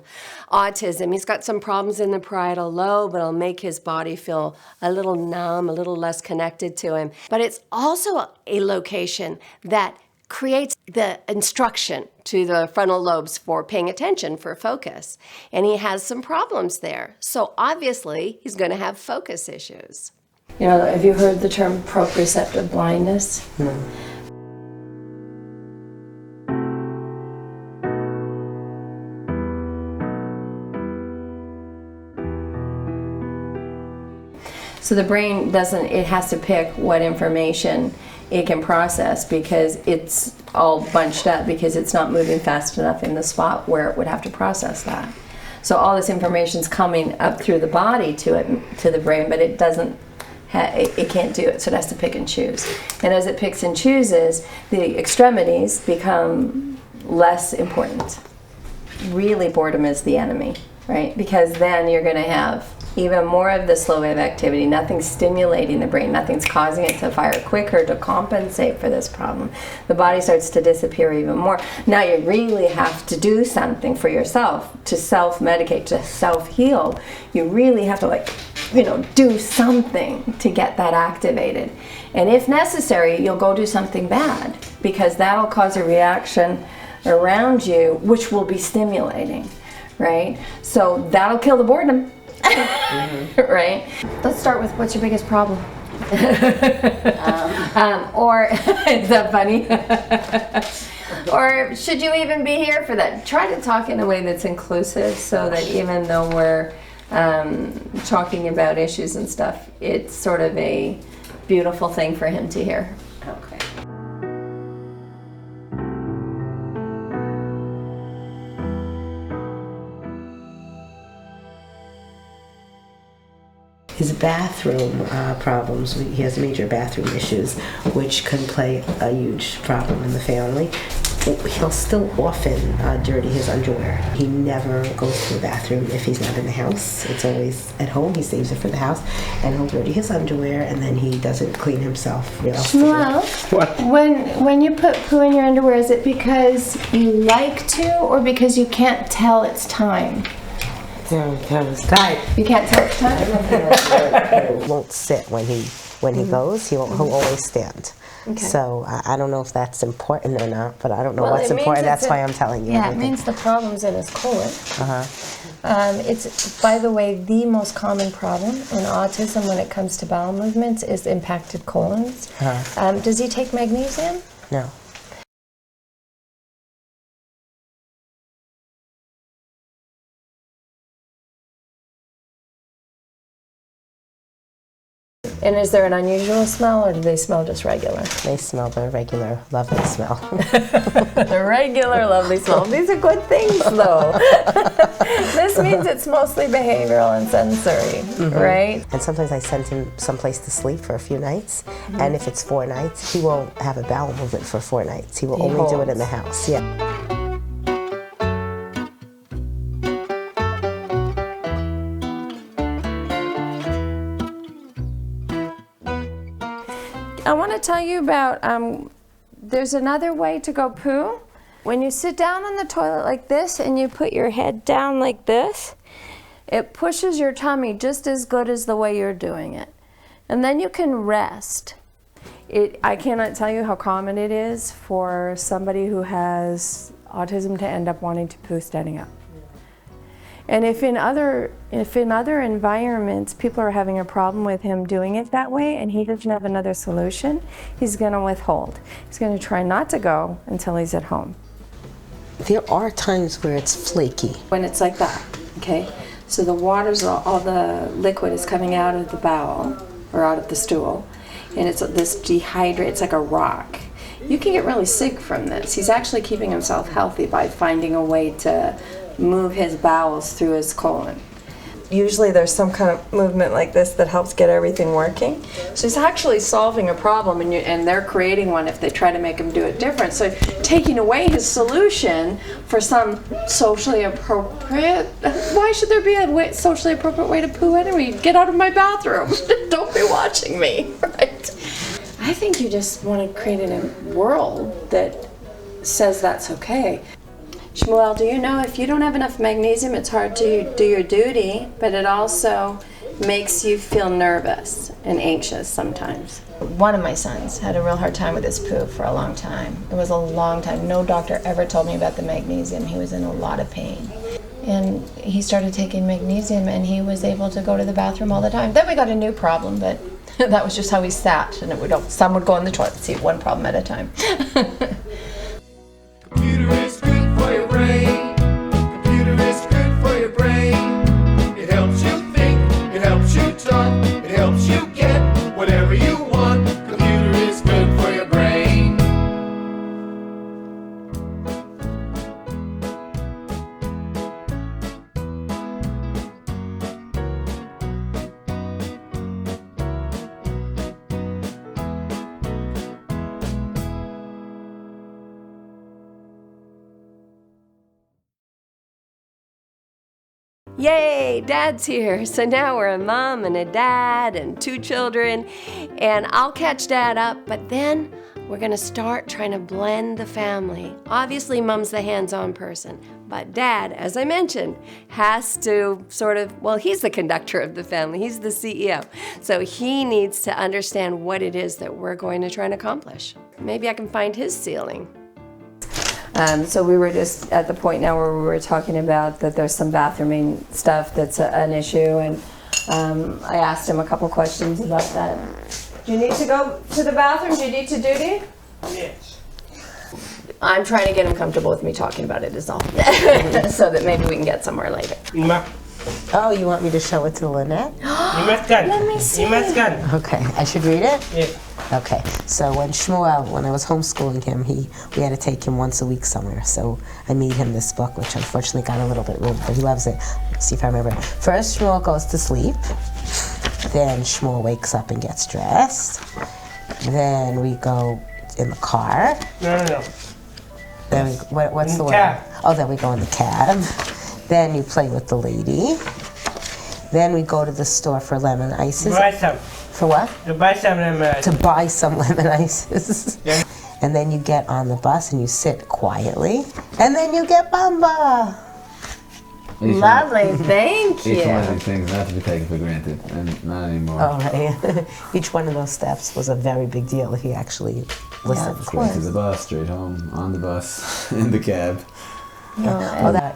autism. He's got some problems in the parietal lobe. It'll make his body feel a little numb, a little less connected to him. But it's also a location that creates the instruction to the frontal lobes for paying attention, for focus. And he has some problems there. So obviously, he's going to have focus issues. You know, have you heard the term proprioceptive blindness? No. So the brain doesn't, it has to pick what information it can process because it's all bunched up because it's not moving fast enough in the spot where it would have to process that. So all this information's coming up through the body to the brain, but it doesn't, it can't do it, so it has to pick and choose. And as it picks and chooses, the extremities become less important. Really, boredom is the enemy, right? Because then you're going to have even more of the slow wave activity. Nothing's stimulating the brain. Nothing's causing it to fire quicker to compensate for this problem. The body starts to disappear even more. Now you really have to do something for yourself to self-medicate, to self-heal. You really have to do something to get that activated. And if necessary, you'll go do something bad because that'll cause a reaction around you, which will be stimulating, right? So that'll kill the boredom. Right? Let's start with what's your biggest problem? Or is that funny? Or should you even be here for that? Try to talk in a way that's inclusive so that even though we're talking about issues and stuff, it's sort of a beautiful thing for him to hear. Okay. His bathroom problems, he has major bathroom issues, which can play a huge problem in the family. He'll still often dirty his underwear. He never goes to the bathroom if he's not in the house. It's always at home. He saves it for the house, and he'll dirty his underwear, and then he doesn't clean himself. Shmuel, when you put poo in your underwear, is it because you like to, or because you can't tell it's time? You can't tell it's time? He won't sit when he goes. He'll always stand. Okay. So I don't know if that's important or not, but I don't know what's important. That's why I'm telling you. Yeah, everything. It means the problem's in his colon. It's, by the way, the most common problem in autism when it comes to bowel movements is impacted colons. Does he take magnesium? No. And is there an unusual smell, or do they smell just regular? They smell the regular, lovely smell. The regular, lovely smell. These are good things, though. This means it's mostly behavioral and sensory, right? And sometimes I send him someplace to sleep for a few nights, and if it's 4 nights, he won't have a bowel movement for 4 nights. He will only do it in the house. Yeah. I want to tell you about, there's another way to go poo. When you sit down on the toilet like this and you put your head down like this, it pushes your tummy just as good as the way you're doing it. And then you can rest. I cannot tell you how common it is for somebody who has autism to end up wanting to poo standing up. And if in other environments people are having a problem with him doing it that way and he doesn't have another solution, he's going to withhold. He's going to try not to go until he's at home. There are times where it's flaky. When it's like that, okay? So the water's, all the liquid is coming out of the bowel or out of the stool, and it's this dehydrate, it's like a rock. You can get really sick from this. He's actually keeping himself healthy by finding a way to move his bowels through his colon. Usually there's some kind of movement like this that helps get everything working. So he's actually solving a problem, and they're creating one if they try to make him do it different. So taking away his solution for some socially appropriate, why should there be a socially appropriate way to poo anyway? Get out of my bathroom. Don't be watching me, right? I think you just want to create a world that says that's okay. Shmuel, do you know if you don't have enough magnesium, it's hard to do your duty, but it also makes you feel nervous and anxious sometimes. One of my sons had a real hard time with his poo for a long time. It was a long time. No doctor ever told me about the magnesium. He was in a lot of pain. And he started taking magnesium and he was able to go to the bathroom all the time. Then we got a new problem, but that was just how he sat, and some would go in the toilet seat, one problem at a time. Computer is good for your brain. Computer is good for your brain. It helps you think, it helps you talk, it helps you Yay, Dad's here. So now we're a mom and a dad and 2 children, and I'll catch Dad up, but then we're gonna start trying to blend the family. Obviously, Mom's the hands-on person, but Dad, as I mentioned, has to he's the conductor of the family. He's the CEO. So he needs to understand what it is that we're going to try and accomplish. Maybe I can find his ceiling. So we were just at the point now where we were talking about that there's some bathrooming stuff that's an issue, and I asked him a couple questions about that. Do you need to go to the bathroom? Do you need to duty? Yes. I'm trying to get him comfortable with me talking about it is all. So that maybe we can get somewhere later. Oh, you want me to show it to Lynette? Let me see. Okay, I should read it? Yeah. Okay, so when I was homeschooling him, we had to take him once a week somewhere. So I made him this book, which unfortunately got a little bit rude, but he loves it. Let's see if I remember. First, Shmuel goes to sleep. Then Shmuel wakes up and gets dressed. Then we go in the car. No. Then what's the word? Cab. Oh, then we go in the cab. Then you play with the lady. Then we go to the store for lemon ices. Buy some. For what? To buy some lemon ices. To buy some lemon ices. Yeah. And then you get on the bus and you sit quietly. And then you get bamba. Lovely, thank you. Each one of these things not to be taken for granted, and not anymore. Oh, right. Each one of those steps was a very big deal if he actually listened. Straight to the bus, straight home, on the bus, in the cab.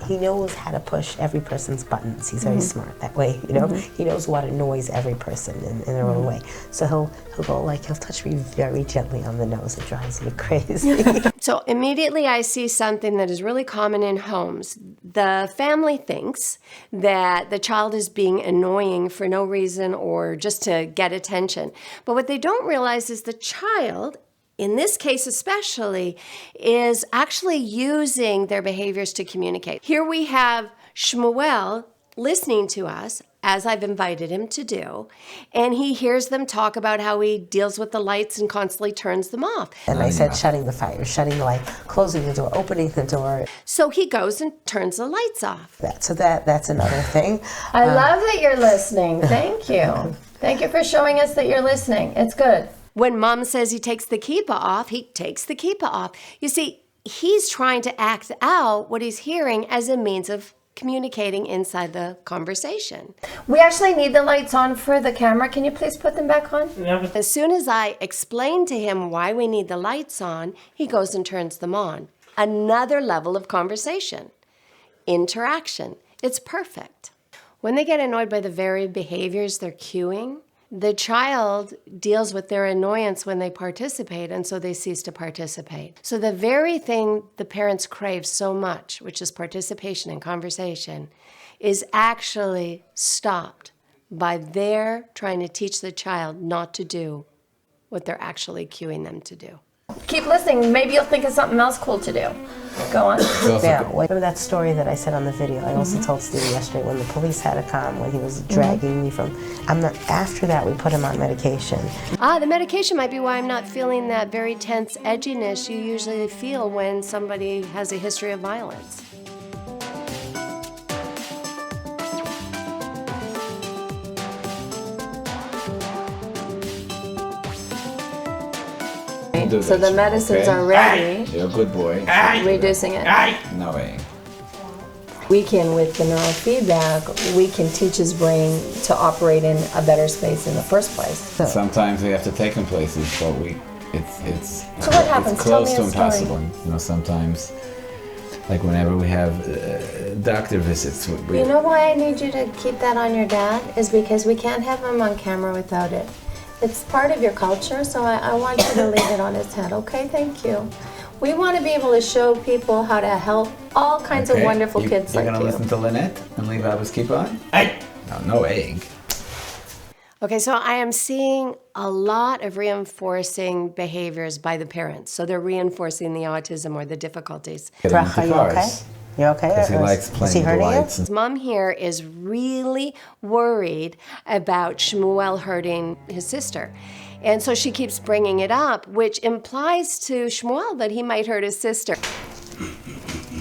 He knows how to push every person's buttons. He's very smart that way, you know. He knows what annoys every person in their own way. So he'll go he'll touch me very gently on the nose. It drives me crazy. So immediately I see something that is really common in homes. The family thinks that the child is being annoying for no reason or just to get attention. But what they don't realize is the child, in this case especially, is actually using their behaviors to communicate. Here we have Shmuel listening to us, as I've invited him to do, and he hears them talk about how he deals with the lights and constantly turns them off. And I said shutting the fire, shutting the light, closing the door, opening the door. So he goes and turns the lights off. That's another thing. I love that you're listening. Thank you. Thank you for showing us that you're listening. It's good. When Mom says he takes the kippah off, he takes the kippah off. You see, he's trying to act out what he's hearing as a means of communicating inside the conversation. We actually need the lights on for the camera. Can you please put them back on? As soon as I explain to him why we need the lights on, he goes and turns them on. Another level of conversation. Interaction. It's perfect. When they get annoyed by the very behaviors they're cueing, the child deals with their annoyance when they participate, and so they cease to participate. So the very thing the parents crave so much, which is participation and conversation, is actually stopped by their trying to teach the child not to do what they're actually cueing them to do. Keep listening. Maybe you'll think of something else cool to do. Go on. Now, remember that story that I said on the video? I also told Stevie yesterday when the police had to come, when he was dragging me from. After that, we put him on medication. The medication might be why I'm not feeling that very tense edginess you usually feel when somebody has a history of violence. So the medicines are ready. You're a good boy. Reducing it. No way. We can, with the neurofeedback, we can teach his brain to operate in a better space in the first place. Sometimes we have to take him places, but it's So what happens? It's close Tell to me a story. impossible. You know, sometimes, like whenever we have doctor visits. You know why I need you to keep that on your dad? Is because we can't have him on camera without it. It's part of your culture, so I want you to leave it on his head, okay? Thank you. We want to be able to show people how to help all kinds of wonderful kids like you. You're going to listen to Lynette and leave Abba's keep on? No egg. Okay, so I am seeing a lot of reinforcing behaviors by the parents. So they're reinforcing the autism or the difficulties. Bracha, you okay? You okay? Because he likes playing with the lights. Mom here is really worried about Shmuel hurting his sister. And so she keeps bringing it up, which implies to Shmuel that he might hurt his sister.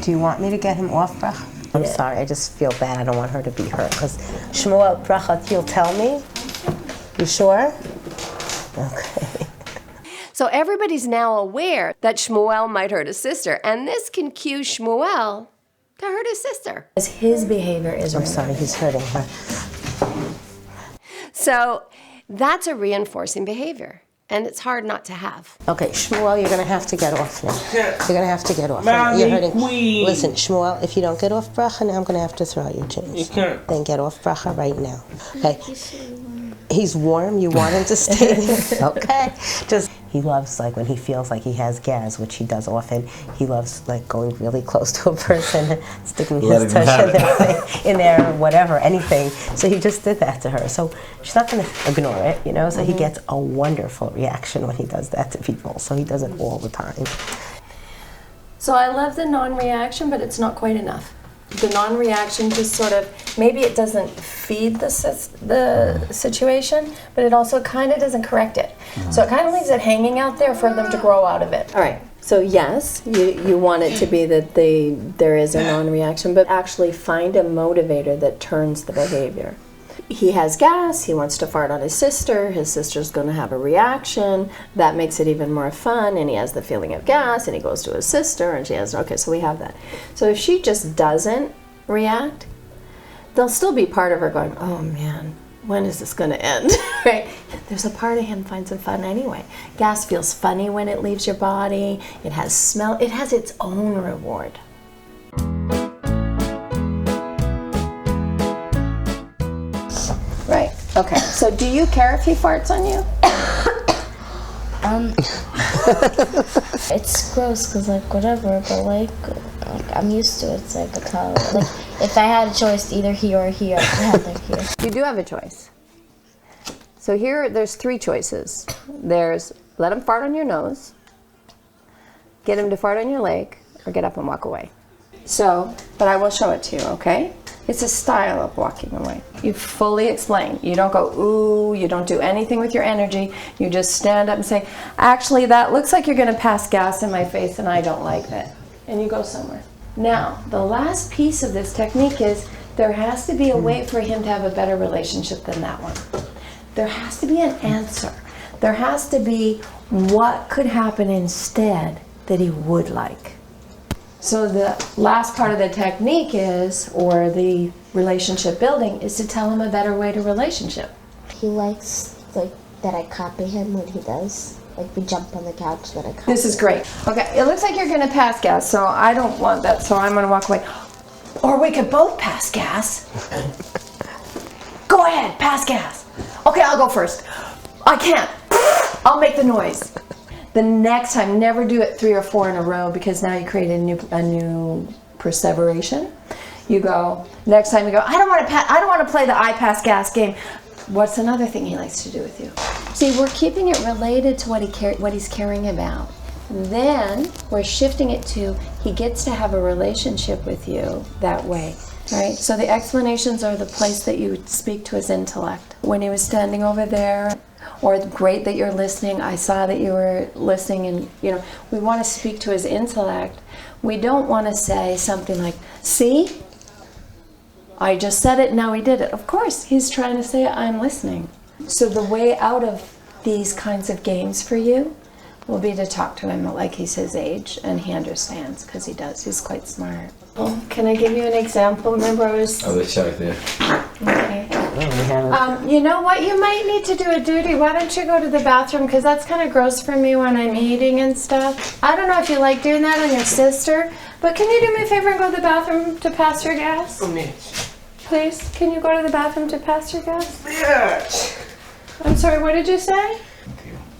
Do you want me to get him off, Bracha? I'm sorry, I just feel bad. I don't want her to be hurt. Because Shmuel, bracha, you'll tell me? You sure? Okay. So everybody's now aware that Shmuel might hurt his sister, and this can cue Shmuel to hurt his sister. His behavior is I'm sorry, he's hurting her. So that's a reinforcing behavior, and it's hard not to have. Okay, Shmuel, you're going to have to get off now. You're going to have to get off. Mommy, You're hurting. please. Listen, Shmuel, if you don't get off bracha now, I'm going to have to throw you, James. You can't. Then get off bracha right now. Okay. He's warm. You want him to stay there? Okay. Just he loves like when he feels like he has gas, which he does often. He loves like going really close to a person, sticking his tush in there, or whatever, anything. So he just did that to her. So she's not going to ignore it, you know. So he gets a wonderful reaction when he does that to people. So he does it all the time. So I love the non-reaction, but it's not quite enough. The non-reaction just sort of, maybe it doesn't feed the situation, but it also kind of doesn't correct it. So it kind of leaves it hanging out there for them to grow out of it. All right, so yes, you want it to be that there is a non-reaction, but actually find a motivator that turns the behavior. He has gas, he wants to fart on his sister's going to have a reaction, that makes it even more fun, and he has the feeling of gas, and he goes to his sister, and she has, okay, so we have that. So if she just doesn't react, there'll still be part of her going, oh man, when is this going to end, right? There's a part of him finds it fun anyway. Gas feels funny when it leaves your body, it has smell, it has its own reward. Right. Okay. So do you care if he farts on you? It's gross because like whatever, but like I'm used to it. It's like a child. Like if I had a choice, either here or here, I'd rather here. You do have a choice. So here, there's three choices. There's let him fart on your nose, get him to fart on your leg, or get up and walk away. So, but I will show it to you, okay? It's a style of walking away. You fully explain. You don't go, ooh, you don't do anything with your energy. You just stand up and say, actually, that looks like you're going to pass gas in my face and I don't like that. And you go somewhere. Now, the last piece of this technique is there has to be a way for him to have a better relationship than that one. There has to be an answer. There has to be what could happen instead that he would like. So the last part of the technique is, or the relationship building, is to tell him a better way to relationship. He likes like that I copy him when he does. Like we jump on the couch that I copy. This is great. Okay, it looks like you're going to pass gas, so I don't want that, so I'm going to walk away. Or we could both pass gas. Go ahead, pass gas. Okay, I'll go first. I can't. I'll make the noise. The next time, never do it 3 or 4 in a row because now you create a new perseveration. You go, next time you go, I don't want to play the I pass gas game. What's another thing he likes to do with you? See, we're keeping it related to what he's caring about. Then we're shifting it to he gets to have a relationship with you that way. Right? So the explanations are the place that you speak to his intellect. When he was standing over there, or great that you're listening, I saw that you were listening, and you know, we want to speak to his intellect. We don't want to say something like, see? I just said it, now he did it. Of course, he's trying to say, I'm listening. So the way out of these kinds of games for you will be to talk to him like he's his age, and he understands, because he does. He's quite smart. Oh, can I give you an example? Remember I was... Oh, let's show it there. Okay. You know what? You might need to do a duty. Why don't you go to the bathroom? Because that's kind of gross for me when I'm eating and stuff. I don't know if you like doing that on your sister, but can you do me a favor and go to the bathroom to pass your gas? Yes. Please, can you go to the bathroom to pass your gas? Yes. I'm sorry, what did you say?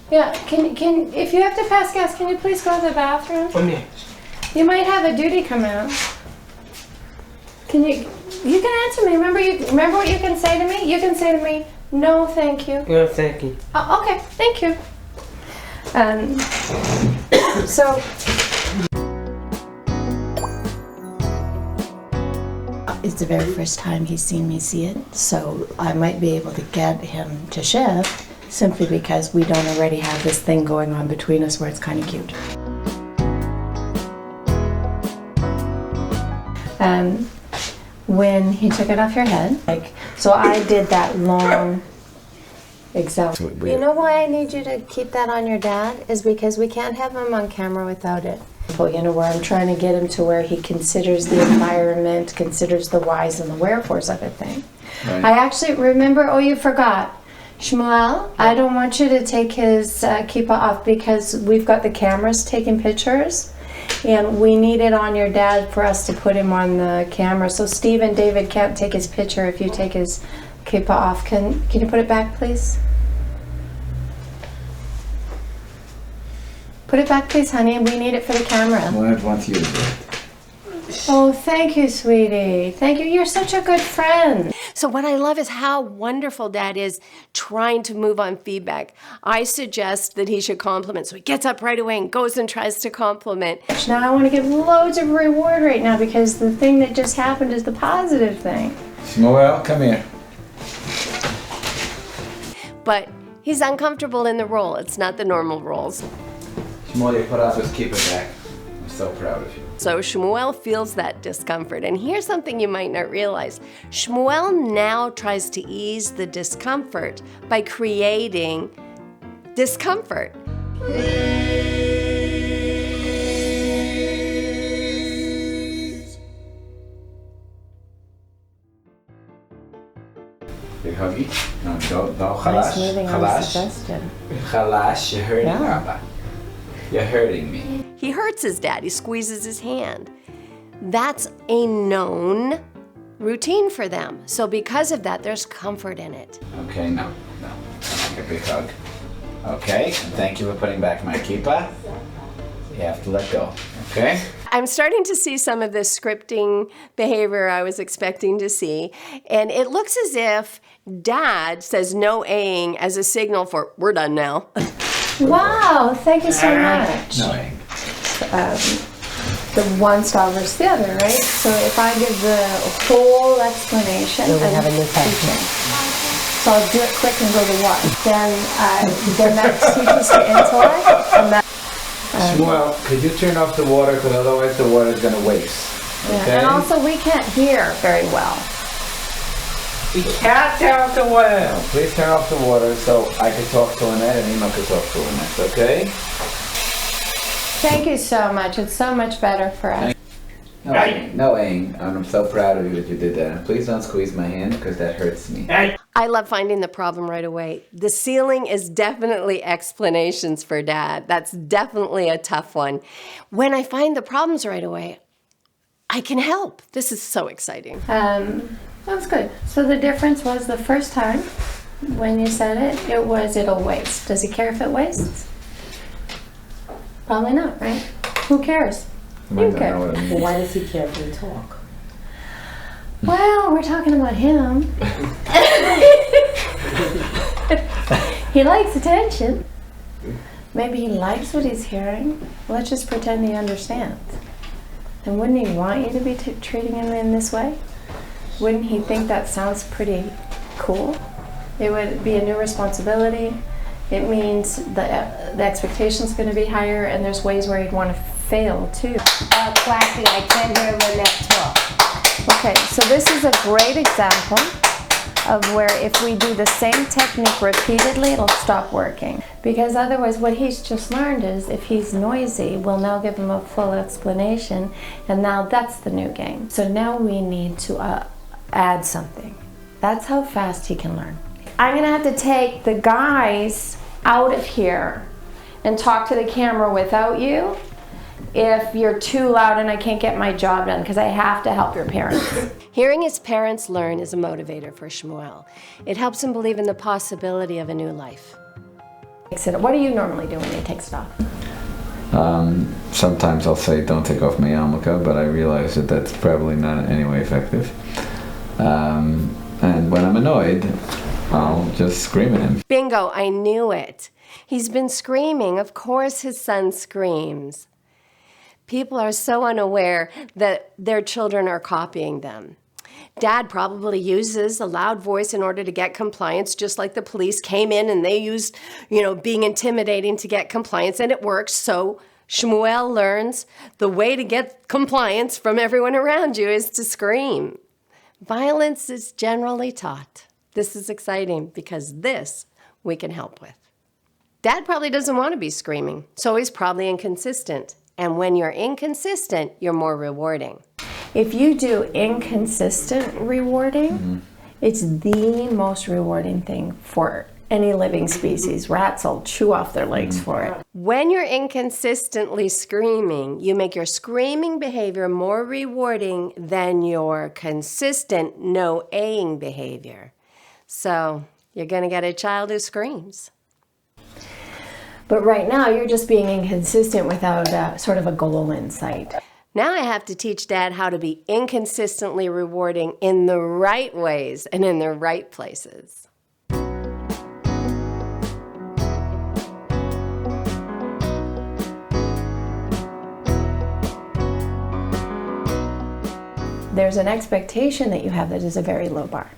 Yeah, can if you have to pass gas, can you please go to the bathroom? Yes. You might have a duty come out. Can you can answer me. Remember what you can say to me? You can say to me, no, thank you. No, thank you. Okay, thank you. So, it's the very first time he's seen me see it, so I might be able to get him to shift simply because we don't already have this thing going on between us where it's kind of cute. when he took it off your head. So I did that long example. You know why I need you to keep that on your dad? Is because we can't have him on camera without it. You know, where I'm trying to get him to where he considers the environment, considers the whys and the wherefores of a thing. Right. I actually remember, oh, you forgot. Shmuel, I don't want you to take his kippah off because we've got the cameras taking pictures and we need it on your dad for us to put him on the camera. So Steve and David can't take his picture if you take his kippah off. Can you put it back, please? Put it back, please, honey. We need it for the camera. Well, I want you to do it. Oh, thank you, sweetie. Thank you. You're such a good friend. So what I love is how wonderful Dad is trying to move on feedback. I suggest that he should compliment. So he gets up right away and goes and tries to compliment. Now I want to give loads of reward right now because the thing that just happened is the positive thing. Shmuel, come here. But he's uncomfortable in the role. It's not the normal roles. Shmuel, you put off his kippah back. I'm so proud of you. So Shmuel feels that discomfort. And here's something you might not realize. Shmuel now tries to ease the discomfort by creating discomfort. Big huggy. No, don't chalash. Chalash. Chalash, you're hurting Abba. You're hurting me. He hurts his dad. He squeezes his hand. That's a known routine for them. So because of that, there's comfort in it. Okay, no. A big hug. Okay, and thank you for putting back my kippah. You have to let go, okay? I'm starting to see some of this scripting behavior I was expecting to see. And it looks as if Dad says no A-ing as a signal for, we're done now. Wow, thank you so much. No A-ing. The one style versus the other, right? So if I give the whole explanation, then we have a new teaching. So I'll do it quick and go to one. Then that teaches the intellect. And that, Shmuel, could you turn off the water because otherwise the water is going to waste. Okay? And also we can't hear very well. We can't turn off the water. Please turn off the water so I can talk to Lynette and Emma can talk to Lynette, okay? Thank you so much. It's so much better for us. No A-ing. I'm so proud of you that you did that. And please don't squeeze my hand because that hurts me. I love finding the problem right away. The ceiling is definitely explanations for Dad. That's definitely a tough one. When I find the problems right away, I can help. This is so exciting. That's good. So the difference was the first time when you said it was it'll waste. Does he care if it wastes? Probably not, right? Who cares? You care. Well, why does he care if we talk? Well, we're talking about him. He likes attention. Maybe he likes what he's hearing. Let's just pretend he understands. And wouldn't he want you to be treating him in this way? Wouldn't he think that sounds pretty cool? It would be a new responsibility. It means the expectation's going to be higher, and there's ways where you'd want to fail too. Classy, I can't hear Lynette talk. Okay, so this is a great example of where if we do the same technique repeatedly, it'll stop working. Because otherwise what he's just learned is if he's noisy, we'll now give him a full explanation, and now that's the new game. So now we need to add something. That's how fast he can learn. I'm gonna have to take the guys out of here and talk to the camera without you if you're too loud and I can't get my job done, because I have to help your parents. Hearing his parents learn is a motivator for Shmuel. It helps him believe in the possibility of a new life. What do you normally do when he takes it off? Sometimes I'll say don't take off my yarmulke, but I realize that that's probably not in any way effective. And when I'm annoyed, I'll just scream at him. Bingo, I knew it. He's been screaming. Of course his son screams. People are so unaware that their children are copying them. Dad probably uses a loud voice in order to get compliance, just like the police came in and they used, being intimidating to get compliance, and it works. So Shmuel learns the way to get compliance from everyone around you is to scream. Violence is generally taught. This is exciting because this we can help with. Dad probably doesn't want to be screaming, so he's probably inconsistent. And when you're inconsistent, you're more rewarding. If you do inconsistent rewarding, it's the most rewarding thing for any living species. Rats will chew off their legs for it. When you're inconsistently screaming, you make your screaming behavior more rewarding than your consistent no-aying behavior. So you're going to get a child who screams. But right now, you're just being inconsistent without sort of a goal in sight. Now I have to teach Dad how to be inconsistently rewarding in the right ways and in the right places. There's an expectation that you have that is a very low bar.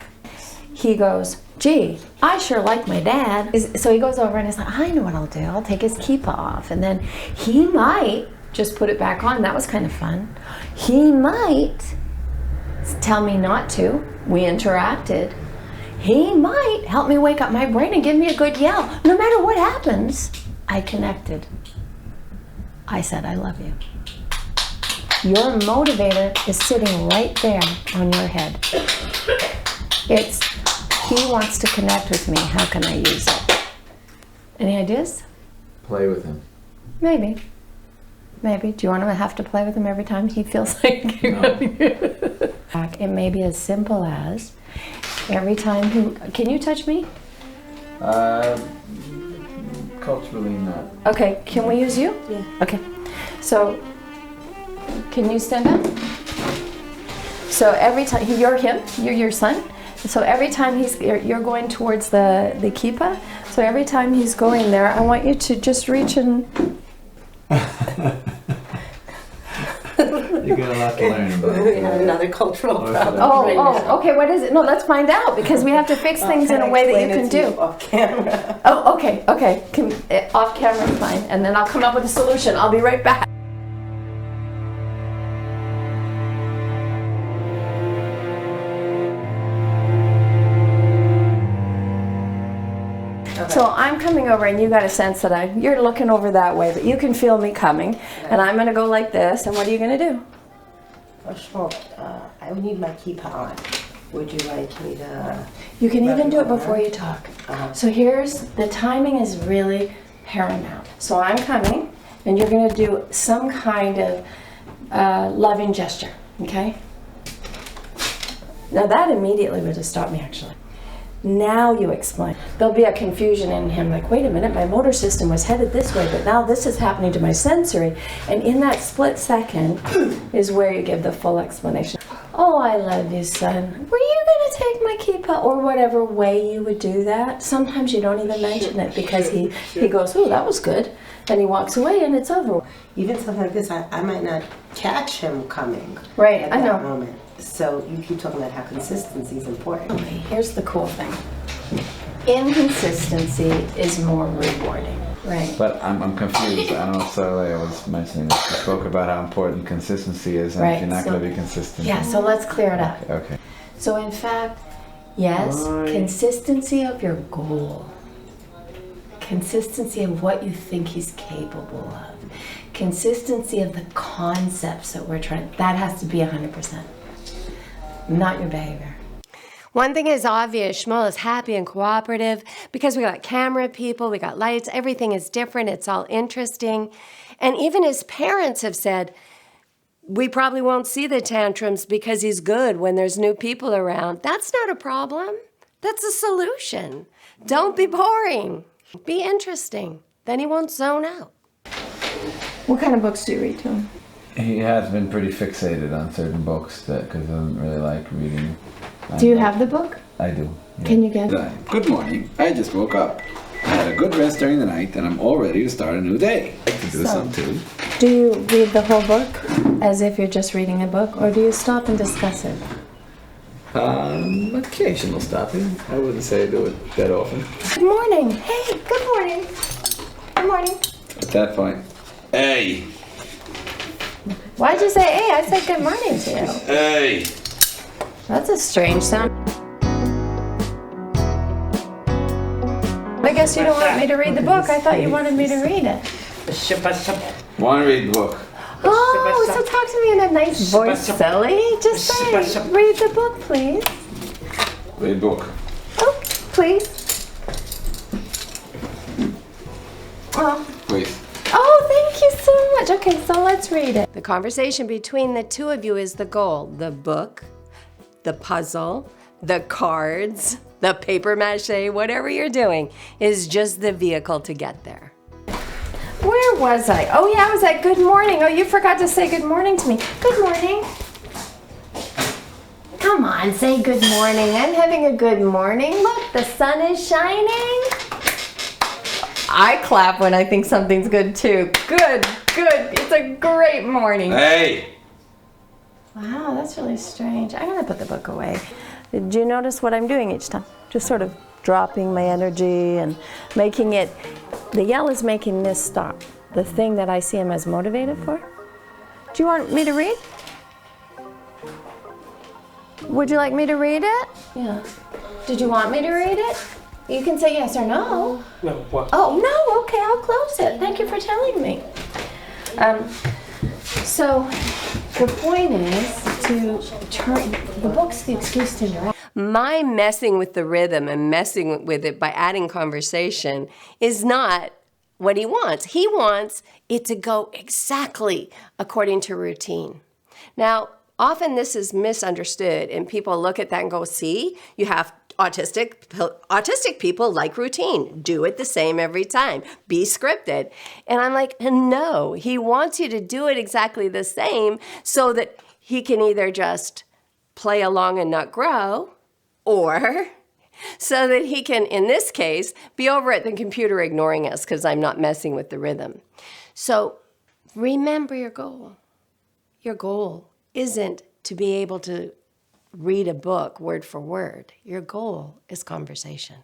He goes, gee, I sure like my dad. So he goes over and he's like, I know what I'll do. I'll take his kippah off. And then he might just put it back on. That was kind of fun. He might tell me not to. We interacted. He might help me wake up my brain and give me a good yell. No matter what happens, I connected. I said, I love you. Your motivator is sitting right there on your head. It's, he wants to connect with me. How can I use it? Any ideas? Play with him. Maybe. Maybe. Do you want to have to play with him every time he feels like you're going to? It may be as simple as every time he... Can you touch me? Culturally not. Okay, can we use you? Yeah. Okay. So, can you stand up? So every time, you're him, you're your son. So every time you're going towards the kippah, so every time he's going there, I want you to just reach and... You got a lot to learn about. We have another cultural problem. Oh, okay, what is it? No, let's find out, because we have to fix things in a way that you can do. Off camera. Oh, okay. Off camera is fine, and then I'll come up with a solution. I'll be right back. So I'm coming over and you got a sense that you're looking over that way, but you can feel me coming. And I'm going to go like this, and what are you going to do? I would need my kippah on. Would you like me to... You can even do it before you talk. So here's, the timing is really paramount. So I'm coming, and you're going to do some kind of loving gesture, okay? Now that immediately would have stopped me, actually. Now you explain. There'll be a confusion in him, like, wait a minute, my motor system was headed this way, but now this is happening to my sensory. And in that split second is where you give the full explanation. Oh, I love you, son. Were you going to take my kippah? Or whatever way you would do that. Sometimes you don't even mention it because he goes, oh, that was good. And he walks away and it's over. Even something like this, I might not catch him coming. Right, at I know. that moment. So you keep talking about how consistency is important. Okay, here's the cool thing. Inconsistency is more rewarding, right? But I'm confused. I know Sarah was mentioning this. She spoke about how important consistency is, and Right, if you're not so- going to be consistent. Yeah, so let's clear it up. Okay. So in fact, yes, consistency of your goal. Consistency of what you think he's capable of. Consistency of the concepts that we're trying, that has to be 100%. Not your behavior. One thing is obvious, Shmuel is happy and cooperative because we got camera people, we got lights, everything is different, it's all interesting. And even his parents have said, we probably won't see the tantrums because he's good when there's new people around. That's not a problem. That's a solution. Don't be boring. Be interesting. Then he won't zone out. What kind of books do you read to him? He has been pretty fixated on certain books because he doesn't really like reading. Do you have the book? I do. Yeah. Can you get it? Good morning. I just woke up. I had a good rest during the night and I'm all ready to start a new day. I like to do some too. Do you read the whole book as if you're just reading a book, or do you stop and discuss it? Occasional stopping. I wouldn't say I do it that often. Good morning. Hey, good morning. Good morning. At that point, hey, Why'd you say hey? I said good morning to you. hey. That's a strange sound. I guess you don't want me to read the book. I thought you wanted me to read it. Want to read the book? Oh, so talk to me in a nice voice, silly. Just say, read the book, please. Read book. Oh, please. Oh. Please. Oh, thank you so much. Okay, so let's read it. The conversation between the two of you is the goal. The book, the puzzle, the cards, the paper mache, whatever you're doing is just the vehicle to get there. Where was I? Oh yeah, I was at good morning. Oh, you forgot to say good morning to me. Good morning. Come on, say good morning. I'm having a good morning. Look, the sun is shining. I clap when I think something's good too. Good, good. It's a great morning. Hey! Wow, that's really strange. I'm gonna put the book away. Did you notice what I'm doing each time? Just sort of dropping my energy and making it, the yell is making this stop. The thing that I see him as motivated for. Do you want me to read? Would you like me to read it? Yeah. Did you want me to read it? You can say yes or no. No, what? Oh, no, okay, I'll close it. Thank you for telling me. So the point is to turn, the book's the excuse to interact. My messing with the rhythm and messing with it by adding conversation is not what he wants. He wants it to go exactly according to routine. Now, often this is misunderstood and people look at that and go, see, you have autistic people like routine. Do it the same every time. Be scripted. And I'm like, no, he wants you to do it exactly the same so that he can either just play along and not grow, or so that he can, in this case, be over at the computer ignoring us because I'm not messing with the rhythm. So remember your goal. Your goal isn't to be able to read a book word for word. Your goal is conversation.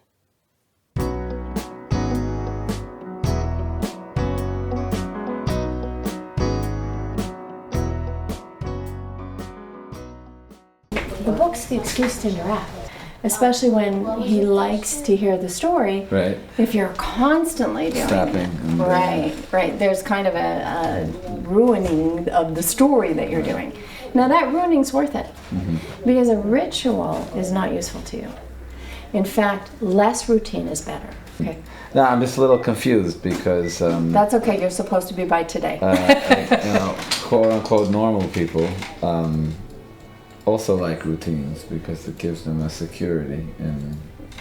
The book's the excuse to interact, especially when he likes to hear the story. Right. If you're constantly doing Stopping it. and Right. There's kind of a ruining of the story that you're doing. Now that ruining's worth it, because a ritual is not useful to you. In fact, less routine is better. Okay. No, I'm just a little confused because That's okay. You're supposed to be by today. quote unquote normal people also like routines because it gives them a security in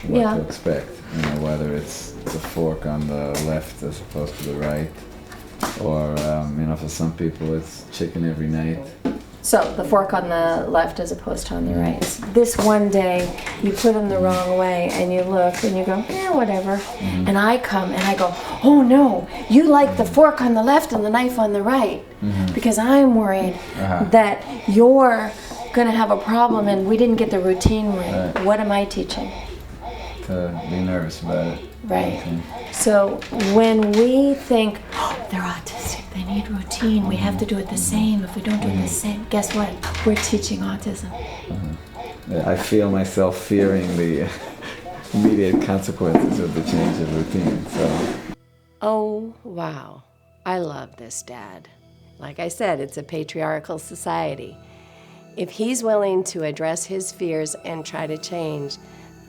what to expect. You know, whether it's the fork on the left as opposed to the right, or you know, for some people it's chicken every night. So the fork on the left as opposed to on the right. This one day you put them the wrong way and you look and you go, whatever. And I come and I go, oh no, you like the fork on the left and the knife on the right. Because I'm worried that you're gonna have a problem and we didn't get the routine right. What am I teaching? To be nervous about it. Right. So when we think, they're autistic, they need routine, we have to do it the same. If we don't do it the same, guess what? We're teaching autism. I feel myself fearing the immediate consequences of the change of routine. So. Oh, wow. I love this dad. Like I said, it's a patriarchal society. If he's willing to address his fears and try to change,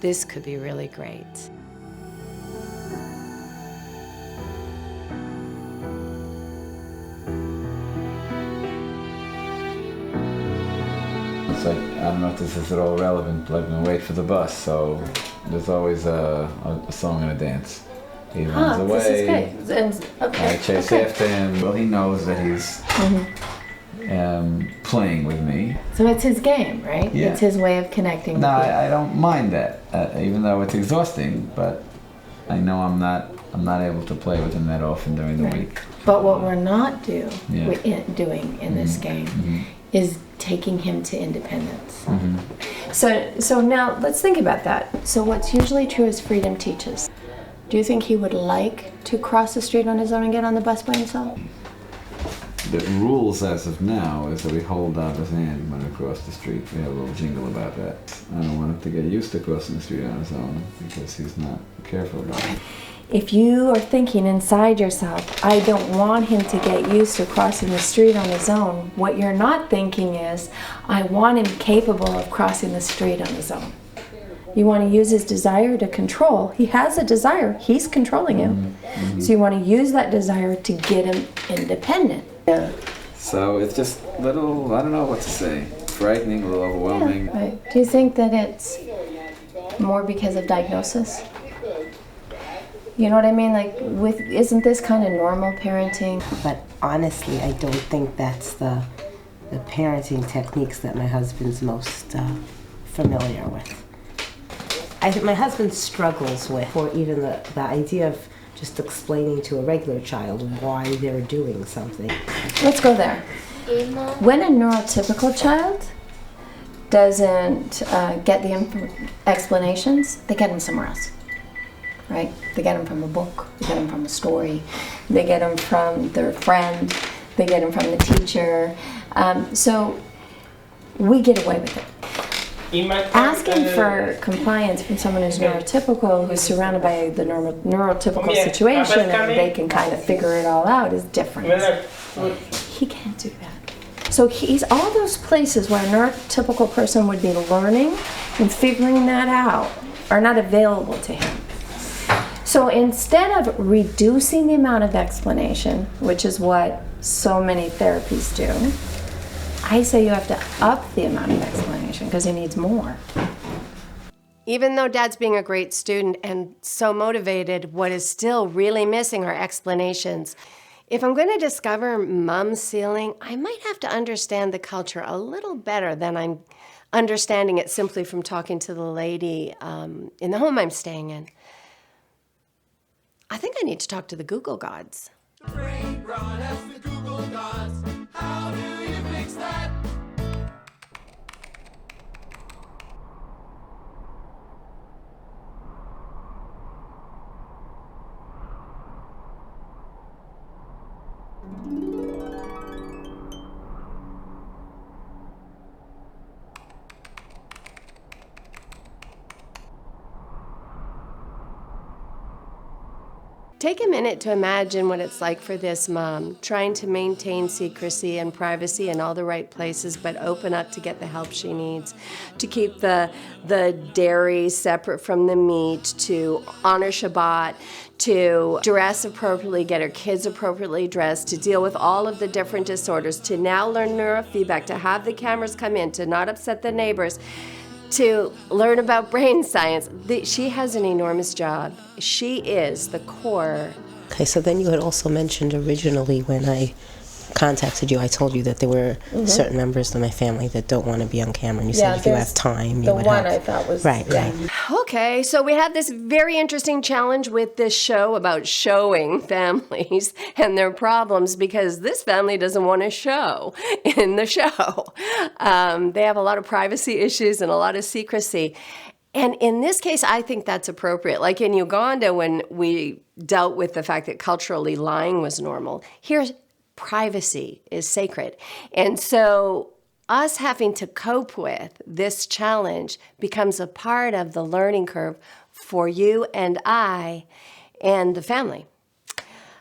this could be really great. It's like, I don't know if this is at all relevant, but I'm gonna wait for the bus, so there's always a song and a dance. He runs away, this is great. I chase after him. Well, he knows that he's playing with me. So it's his game, right? Yeah. It's his way of connecting with No, you. I don't mind that, even though it's exhausting, but I know I'm not able to play with him that often during the week. But what we're not doing in this game is taking him to independence. So now let's think about that. So what's usually true is freedom teaches. Do you think he would like to cross the street on his own and get on the bus by himself? The rules as of now is that we hold Abba's hand when we cross the street. We have a little jingle about that. I don't want him to get used to crossing the street on his own because he's not careful about it. If you are thinking inside yourself, I don't want him to get used to crossing the street on his own, what you're not thinking is, I want him capable of crossing the street on his own. You want to use his desire to control. He has a desire. He's controlling him. So you want to use that desire to get him independent. Yeah. So it's just a little, I don't know what to say, frightening, a little overwhelming. Yeah, right. Do you think that it's more because of diagnosis? You know what I mean? Like, isn't this kind of normal parenting? But honestly, I don't think that's the parenting techniques that my husband's most familiar with. I think my husband struggles with, or even the idea of just explaining to a regular child why they're doing something. Let's go there. When a neurotypical child doesn't get the explanations, they get them somewhere else, right? They get them from a book, they get them from a story, they get them from their friend, they get them from the teacher. So we get away with it. Asking for compliance from someone who's neurotypical, who's surrounded by the neurotypical situation, and they can kind of figure it all out, is different. He can't do that. So he's all those places where a neurotypical person would be learning and figuring that out are not available to him. So instead of reducing the amount of explanation, which is what so many therapies do, I say you have to up the amount of explanation because he needs more. Even though Dad's being a great student and so motivated, what is still really missing are explanations. If I'm going to discover Mom's ceiling, I might have to understand the culture a little better than I'm understanding it simply from talking to the lady in the home I'm staying in. I think I need to talk to the Google gods. Brain rot, ask the Google gods. How do you fix that? Take a minute to imagine what it's like for this mom, trying to maintain secrecy and privacy in all the right places, but open up to get the help she needs, to keep the dairy separate from the meat, to honor Shabbat, to dress appropriately, get her kids appropriately dressed, to deal with all of the different disorders, to now learn neurofeedback, to have the cameras come in, to not upset the neighbors, to learn about brain science. She has an enormous job. She is the core. Okay, so then you had also mentioned originally when I contacted you, I told you that there were certain members of my family that don't want to be on camera, and you said if you have time, you would help. The one I thought was... Right. Okay, so we had this very interesting challenge with this show about showing families and their problems because this family doesn't want to show in the show. They have a lot of privacy issues and a lot of secrecy. And in this case, I think that's appropriate. Like in Uganda, when we dealt with the fact that culturally lying was normal, here's privacy is sacred. And so us having to cope with this challenge becomes a part of the learning curve for you and I and the family.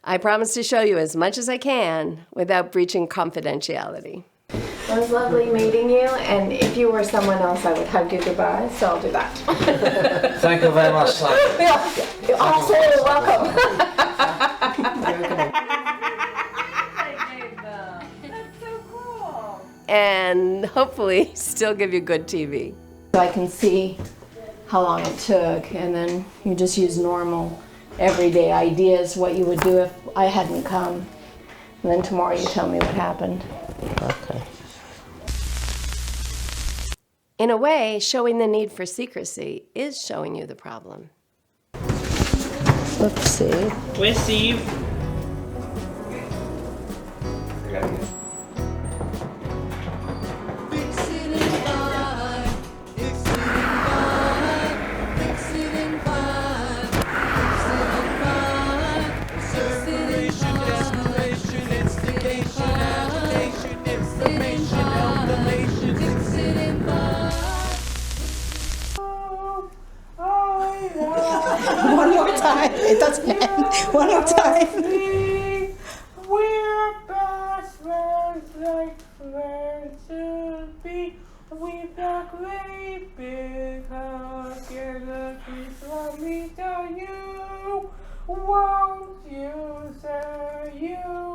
I promise to show you as much as I can without breaching confidentiality. It was lovely meeting you, and if you were someone else, I would hug you goodbye, so I'll do that. Thank you very much, son. You're absolutely welcome. And hopefully still give you good TV. So I can see how long it took, and then you just use normal, everyday ideas, what you would do if I hadn't come. And then tomorrow you tell me what happened. Okay. In a way, showing the need for secrecy is showing you the problem. Let's see. Where's Steve? Separation, desperation, instigation. That's bad. One more time. We're best friends, like friends should be. We've got great big hearts, and please let me tell you, won't you say you